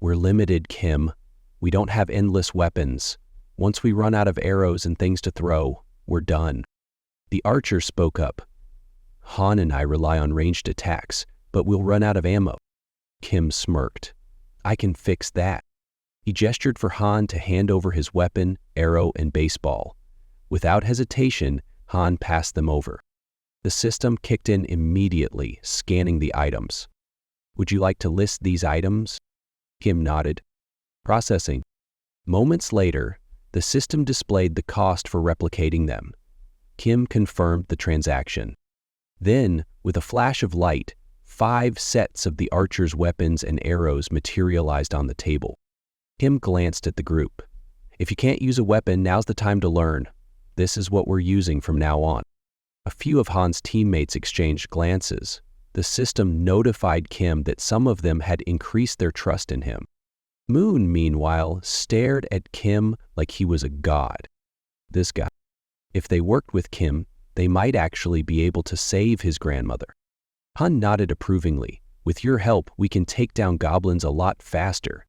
"We're limited, Kim. We don't have endless weapons. Once we run out of arrows and things to throw, we're done." The archer spoke up. "Han and I rely on ranged attacks, but we'll run out of ammo." Kim smirked. "I can fix that." He gestured for Han to hand over his weapon, arrow, and baseball. Without hesitation, Han passed them over. The system kicked in immediately, scanning the items. "Would you like to list these items?" Kim nodded. "Processing." Moments later, the system displayed the cost for replicating them. Kim confirmed the transaction. Then, with a flash of light, 5 sets of the archer's weapons and arrows materialized on the table. Kim glanced at the group. "If you can't use a weapon, now's the time to learn. This is what we're using from now on." A few of Han's teammates exchanged glances. The system notified Kim that some of them had increased their trust in him. Moon, meanwhile, stared at Kim like he was a god. This guy. If they worked with Kim, they might actually be able to save his grandmother. Han nodded approvingly. "With your help, we can take down goblins a lot faster."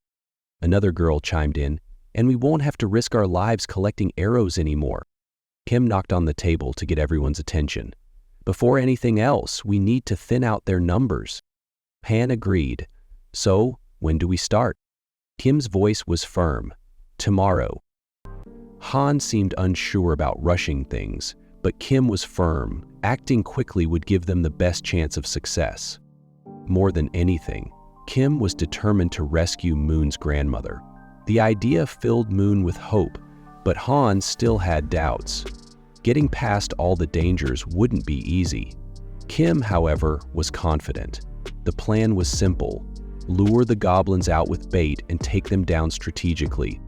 Another girl chimed in, "And we won't have to risk our lives collecting arrows anymore." Kim knocked on the table to get everyone's attention. "Before anything else, we need to thin out their numbers." Han agreed. "So, when do we start?" Kim's voice was firm. "Tomorrow." Han seemed unsure about rushing things, but Kim was firm. Acting quickly would give them the best chance of success. More than anything, Kim was determined to rescue Moon's grandmother. The idea filled Moon with hope, but Han still had doubts. Getting past all the dangers wouldn't be easy. Kim, however, was confident. The plan was simple: lure the goblins out with bait and take them down strategically.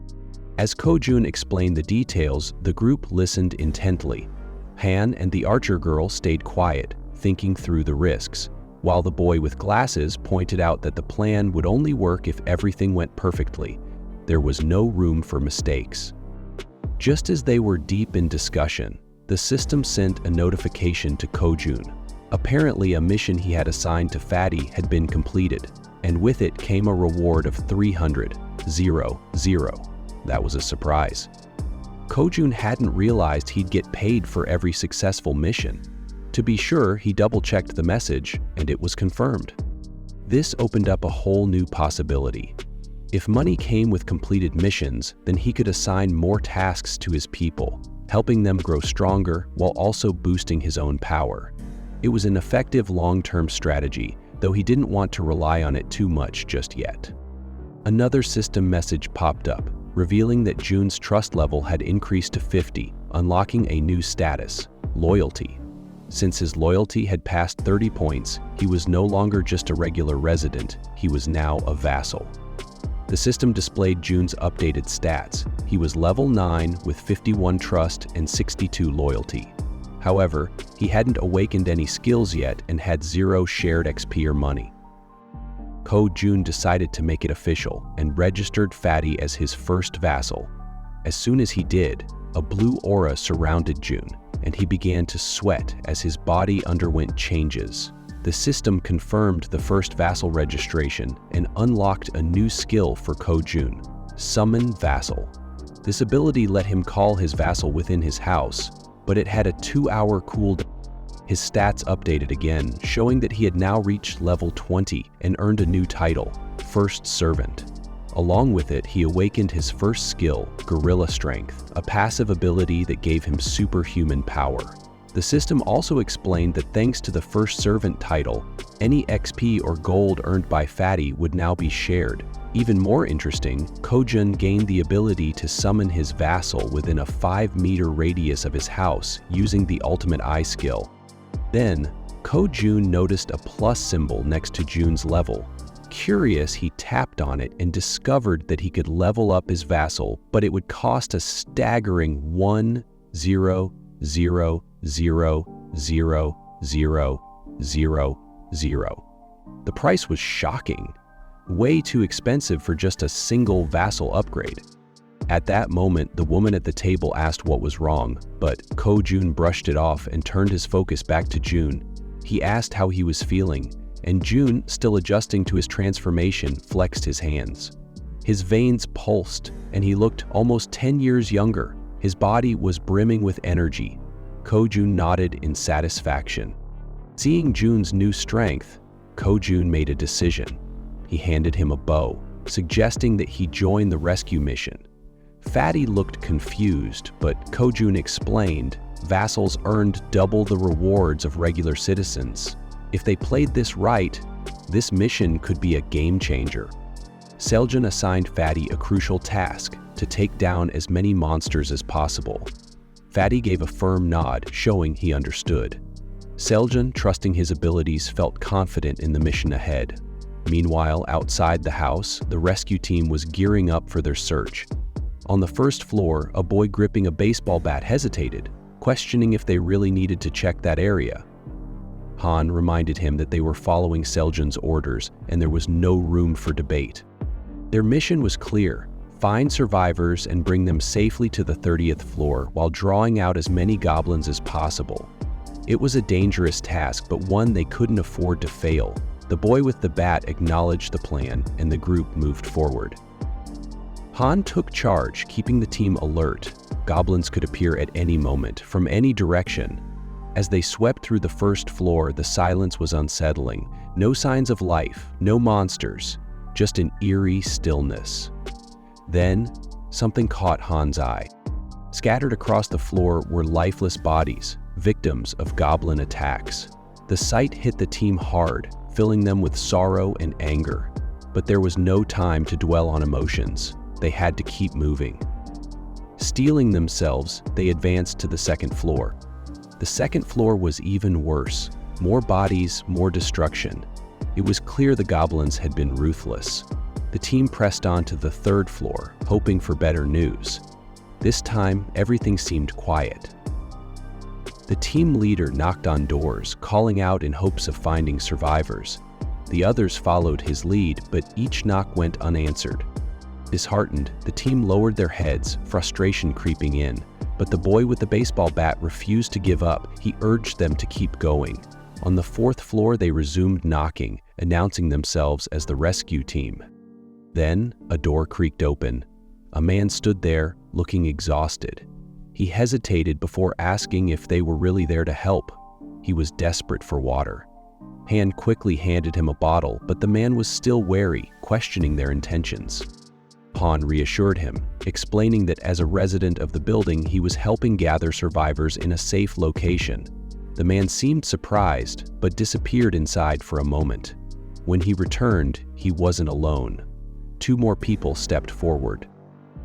As Ko-jun explained the details, the group listened intently. Han and the archer girl stayed quiet, thinking through the risks, while the boy with glasses pointed out that the plan would only work if everything went perfectly. There was no room for mistakes. Just as they were deep in discussion, the system sent a notification to Ko-jun. Apparently, a mission he had assigned to Fatty had been completed, and with it came a reward of 300. That was a surprise. Ko-jun hadn't realized he'd get paid for every successful mission. To be sure, he double-checked the message, and it was confirmed. This opened up a whole new possibility. If money came with completed missions, then he could assign more tasks to his people, helping them grow stronger while also boosting his own power. It was an effective long-term strategy, though he didn't want to rely on it too much just yet. Another system message popped up, revealing that Jun's trust level had increased to 50, unlocking a new status: loyalty. Since his loyalty had passed 30 points, he was no longer just a regular resident, he was now a vassal. The system displayed Jun's updated stats. He was level 9 with 51 trust and 62 loyalty. However, he hadn't awakened any skills yet and had 0 shared XP or money. Ko-jun decided to make it official and registered Fatty as his first vassal. As soon as he did, a blue aura surrounded Jun, and he began to sweat as his body underwent changes. The system confirmed the first vassal registration and unlocked a new skill for Ko-jun: Summon Vassal. This ability let him call his vassal within his house, but it had a 2-hour cooldown. His stats updated again, showing that he had now reached level 20 and earned a new title, First Servant. Along with it, he awakened his first skill, Gorilla Strength, a passive ability that gave him superhuman power. The system also explained that thanks to the First Servant title, any XP or gold earned by Fatty would now be shared. Even more interesting, Ko-jun gained the ability to summon his vassal within a 5-meter radius of his house using the Ultimate Eye skill. Then, Ko-jun noticed a plus symbol next to Jun's level. Curious, he tapped on it and discovered that he could level up his vassal, but it would cost a staggering 1,000 The price was shocking, way too expensive for just a single vassal upgrade. At that moment, the woman at the table asked what was wrong, but Ko-jun brushed it off and turned his focus back to Jun. He asked how he was feeling, and Jun, still adjusting to his transformation, flexed his hands. His veins pulsed, and he looked almost 10 years younger. His body was brimming with energy. Ko-jun nodded in satisfaction. Seeing Jun's new strength, Ko-jun made a decision. He handed him a bow, suggesting that he join the rescue mission. Fatty looked confused, but Ko-jun explained vassals earned double the rewards of regular citizens. If they played this right, this mission could be a game changer. Seljun assigned Fatty a crucial task to take down as many monsters as possible. Fatty gave a firm nod, showing he understood. Seljun, trusting his abilities, felt confident in the mission ahead. Meanwhile, outside the house, the rescue team was gearing up for their search. On the first floor, a boy gripping a baseball bat hesitated, questioning if they really needed to check that area. Han reminded him that they were following Seljun's orders and there was no room for debate. Their mission was clear: find survivors and bring them safely to the 30th floor while drawing out as many goblins as possible. It was a dangerous task, but one they couldn't afford to fail. The boy with the bat acknowledged the plan, and the group moved forward. Han took charge, keeping the team alert. Goblins could appear at any moment, from any direction. As they swept through the first floor, the silence was unsettling. No signs of life, no monsters, just an eerie stillness. Then, something caught Han's eye. Scattered across the floor were lifeless bodies, victims of goblin attacks. The sight hit the team hard, filling them with sorrow and anger. But there was no time to dwell on emotions. They had to keep moving. Steeling themselves, they advanced to the second floor. The second floor was even worse. More bodies, more destruction. It was clear the goblins had been ruthless. The team pressed on to the third floor, hoping for better news. This time, everything seemed quiet. The team leader knocked on doors, calling out in hopes of finding survivors. The others followed his lead, but each knock went unanswered. Disheartened, the team lowered their heads, frustration creeping in. But the boy with the baseball bat refused to give up. He urged them to keep going. On the fourth floor, they resumed knocking, announcing themselves as the rescue team. Then, a door creaked open. A man stood there, looking exhausted. He hesitated before asking if they were really there to help. He was desperate for water. Han quickly handed him a bottle, but the man was still wary, questioning their intentions. Han reassured him, explaining that as a resident of the building, he was helping gather survivors in a safe location. The man seemed surprised, but disappeared inside for a moment. When he returned, he wasn't alone. Two more people stepped forward.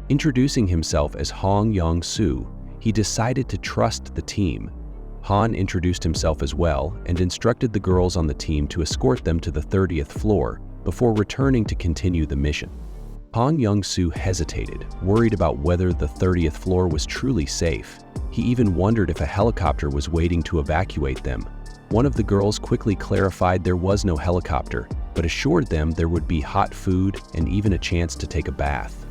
Introducing himself as Hong Yong-soo, he decided to trust the team. Han introduced himself as well and instructed the girls on the team to escort them to the 30th floor before returning to continue the mission. Hong Yong-soo hesitated, worried about whether the 30th floor was truly safe. He even wondered if a helicopter was waiting to evacuate them. One of the girls quickly clarified there was no helicopter, but assured them there would be hot food and even a chance to take a bath.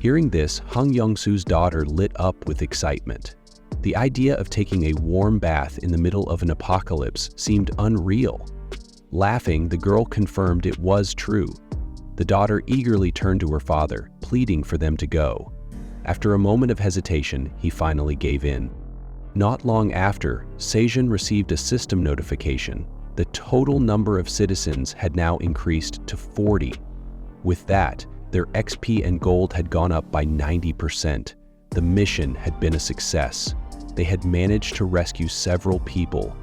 Hearing this, Hong Yong-soo's daughter lit up with excitement. The idea of taking a warm bath in the middle of an apocalypse seemed unreal. Laughing, the girl confirmed it was true. The daughter eagerly turned to her father, pleading for them to go. After a moment of hesitation, he finally gave in. Not long after, Seijun received a system notification. The total number of citizens had now increased to 40. With that, their XP and gold had gone up by 90%. The mission had been a success. They had managed to rescue several people,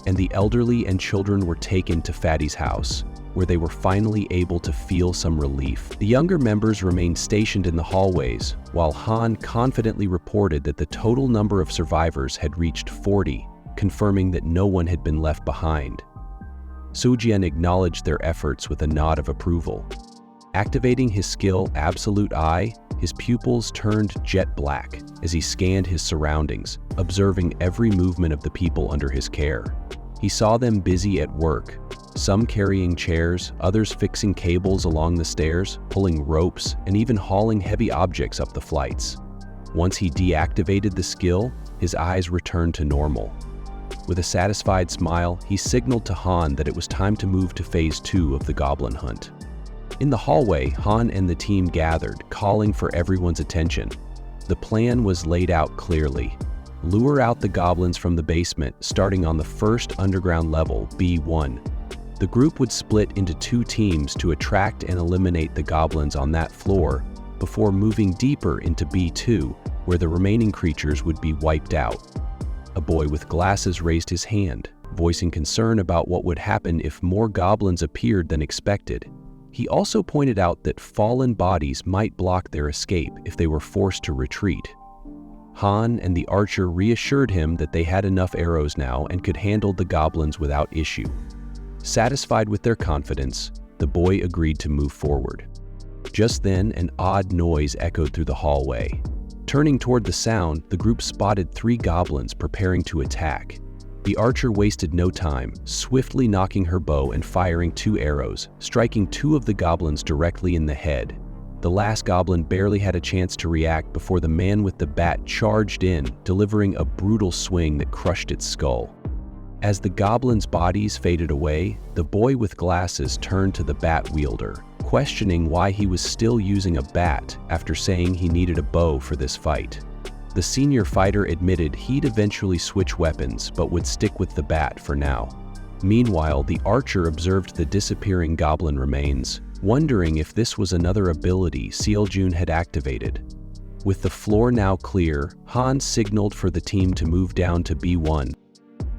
and the elderly and children were taken to Fatty's house, where they were finally able to feel some relief. The younger members remained stationed in the hallways, while Han confidently reported that the total number of survivors had reached 40, confirming that no one had been left behind. Soojian acknowledged their efforts with a nod of approval. Activating his skill Absolute Eye His pupils turned jet black as he scanned his surroundings, observing every movement of the people under his care. He saw them busy at work, some carrying chairs, others fixing cables along the stairs, pulling ropes, and even hauling heavy objects up the flights. Once he deactivated the skill, his eyes returned to normal. With a satisfied smile, he signaled to Han that it was time to move to Phase 2 of the Goblin Hunt. In the hallway, Han and the team gathered, calling for everyone's attention. The plan was laid out clearly. Lure out the goblins from the basement, starting on the first underground level, B1. The group would split into 2 teams to attract and eliminate the goblins on that floor before moving deeper into B2, where the remaining creatures would be wiped out. A boy with glasses raised his hand, voicing concern about what would happen if more goblins appeared than expected. He also pointed out that fallen bodies might block their escape if they were forced to retreat. Han and the archer reassured him that they had enough arrows now and could handle the goblins without issue. Satisfied with their confidence, the boy agreed to move forward. Just then, an odd noise echoed through the hallway. Turning toward the sound, the group spotted 3 goblins preparing to attack. The archer wasted no time, swiftly knocking her bow and firing 2 arrows, striking 2 of the goblins directly in the head. The last goblin barely had a chance to react before the man with the bat charged in, delivering a brutal swing that crushed its skull. As the goblins' bodies faded away, the boy with glasses turned to the bat wielder, questioning why he was still using a bat after saying he needed a bow for this fight. The senior fighter admitted he'd eventually switch weapons, but would stick with the bat for now. Meanwhile, the archer observed the disappearing goblin remains, wondering if this was another ability Seoljun had activated. With the floor now clear, Han signaled for the team to move down to B1.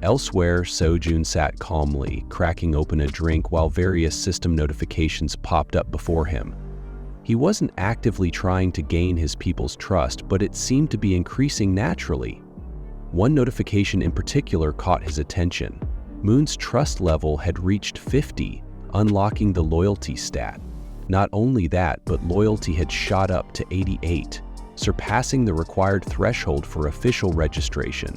Elsewhere, Seoljun sat calmly, cracking open a drink while various system notifications popped up before him. He wasn't actively trying to gain his people's trust, but it seemed to be increasing naturally. One notification in particular caught his attention. Moon's trust level had reached 50, unlocking the loyalty stat. Not only that, but loyalty had shot up to 88, surpassing the required threshold for official registration.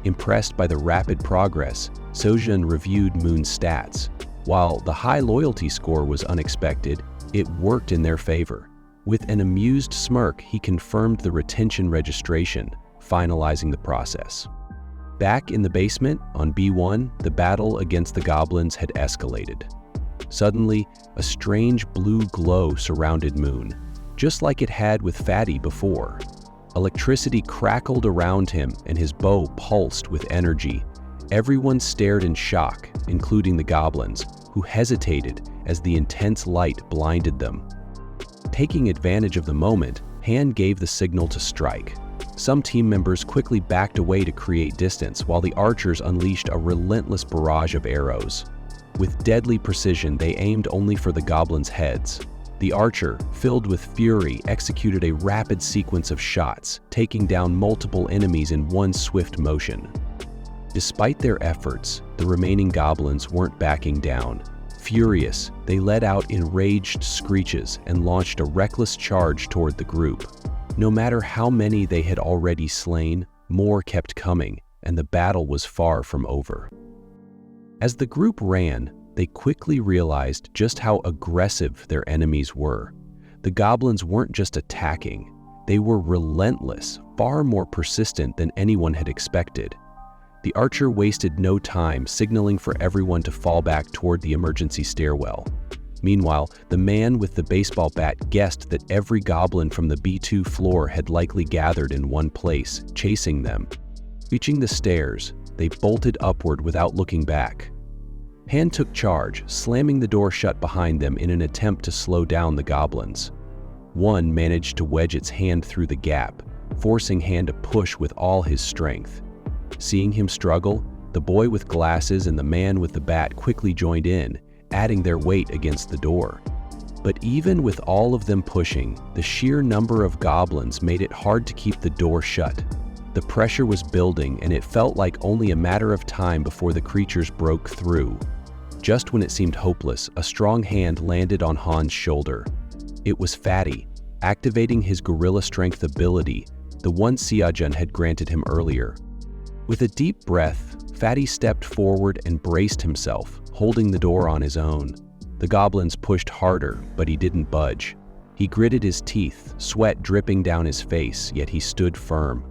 Impressed by the rapid progress, Seoljun reviewed Moon's stats. While the high loyalty score was unexpected, it worked in their favor. With an amused smirk, he confirmed the retention registration, finalizing the process. Back in the basement, on B1, the battle against the goblins had escalated. Suddenly, a strange blue glow surrounded Moon, just like it had with Fatty before. Electricity crackled around him and his bow pulsed with energy. Everyone stared in shock, including the goblins, who hesitated as the intense light blinded them. Taking advantage of the moment, Han gave the signal to strike. Some team members quickly backed away to create distance, while the archers unleashed a relentless barrage of arrows. With deadly precision, they aimed only for the goblins' heads. The archer, filled with fury, executed a rapid sequence of shots, taking down multiple enemies in one swift motion. Despite their efforts, the remaining goblins weren't backing down. Furious, they let out enraged screeches and launched a reckless charge toward the group. No matter how many they had already slain, more kept coming, and the battle was far from over. As the group ran, they quickly realized just how aggressive their enemies were. The goblins weren't just attacking, they were relentless, far more persistent than anyone had expected. The archer wasted no time signaling for everyone to fall back toward the emergency stairwell. Meanwhile, the man with the baseball bat guessed that every goblin from the B2 floor had likely gathered in one place, chasing them. Reaching the stairs, they bolted upward without looking back. Han took charge, slamming the door shut behind them in an attempt to slow down the goblins. One managed to wedge its hand through the gap, forcing Han to push with all his strength. Seeing him struggle, the boy with glasses and the man with the bat quickly joined in, adding their weight against the door. But even with all of them pushing, the sheer number of goblins made it hard to keep the door shut. The pressure was building, and it felt like only a matter of time before the creatures broke through. Just when it seemed hopeless, a strong hand landed on Han's shoulder. It was Fatty, activating his gorilla strength ability, the one Seojun had granted him earlier. With a deep breath, Fatty stepped forward and braced himself, holding the door on his own. The goblins pushed harder, but he didn't budge. He gritted his teeth, sweat dripping down his face, yet he stood firm.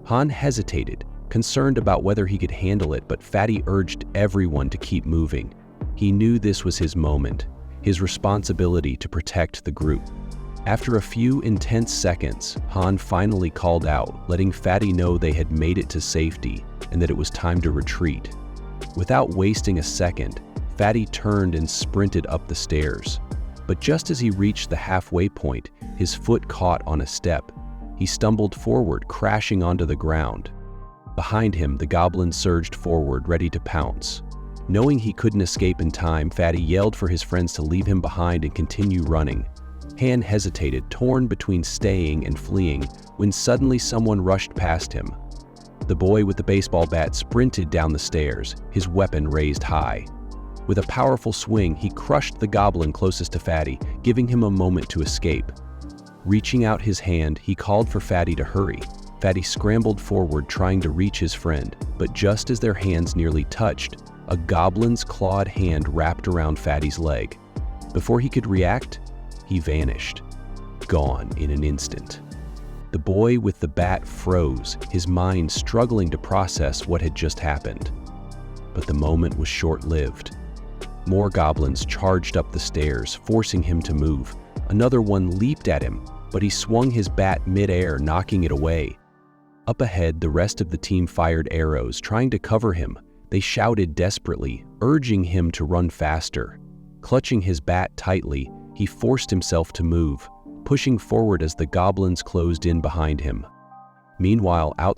Han hesitated, concerned about whether he could handle it, but Fatty urged everyone to keep moving. He knew this was his moment, his responsibility to protect the group. After a few intense seconds, Han finally called out, letting Fatty know they had made it to safety and that it was time to retreat. Without wasting a second, Fatty turned and sprinted up the stairs. But just as he reached the halfway point, his foot caught on a step. He stumbled forward, crashing onto the ground. Behind him, the goblin surged forward, ready to pounce. Knowing he couldn't escape in time, Fatty yelled for his friends to leave him behind and continue running. Han hesitated, torn between staying and fleeing, when suddenly someone rushed past him. The boy with the baseball bat sprinted down the stairs, his weapon raised high. With a powerful swing, he crushed the goblin closest to Fatty, giving him a moment to escape. Reaching out his hand, he called for Fatty to hurry. Fatty scrambled forward, trying to reach his friend, but just as their hands nearly touched, a goblin's clawed hand wrapped around Fatty's leg. Before he could react, he vanished, gone in an instant. The boy with the bat froze, his mind struggling to process what had just happened. But the moment was short-lived. More goblins charged up the stairs, forcing him to move. Another one leaped at him, but he swung his bat mid-air, knocking it away. Up ahead, the rest of the team fired arrows, trying to cover him. They shouted desperately, urging him to run faster. Clutching his bat tightly, he forced himself to move, pushing forward as the goblins closed in behind him. Meanwhile,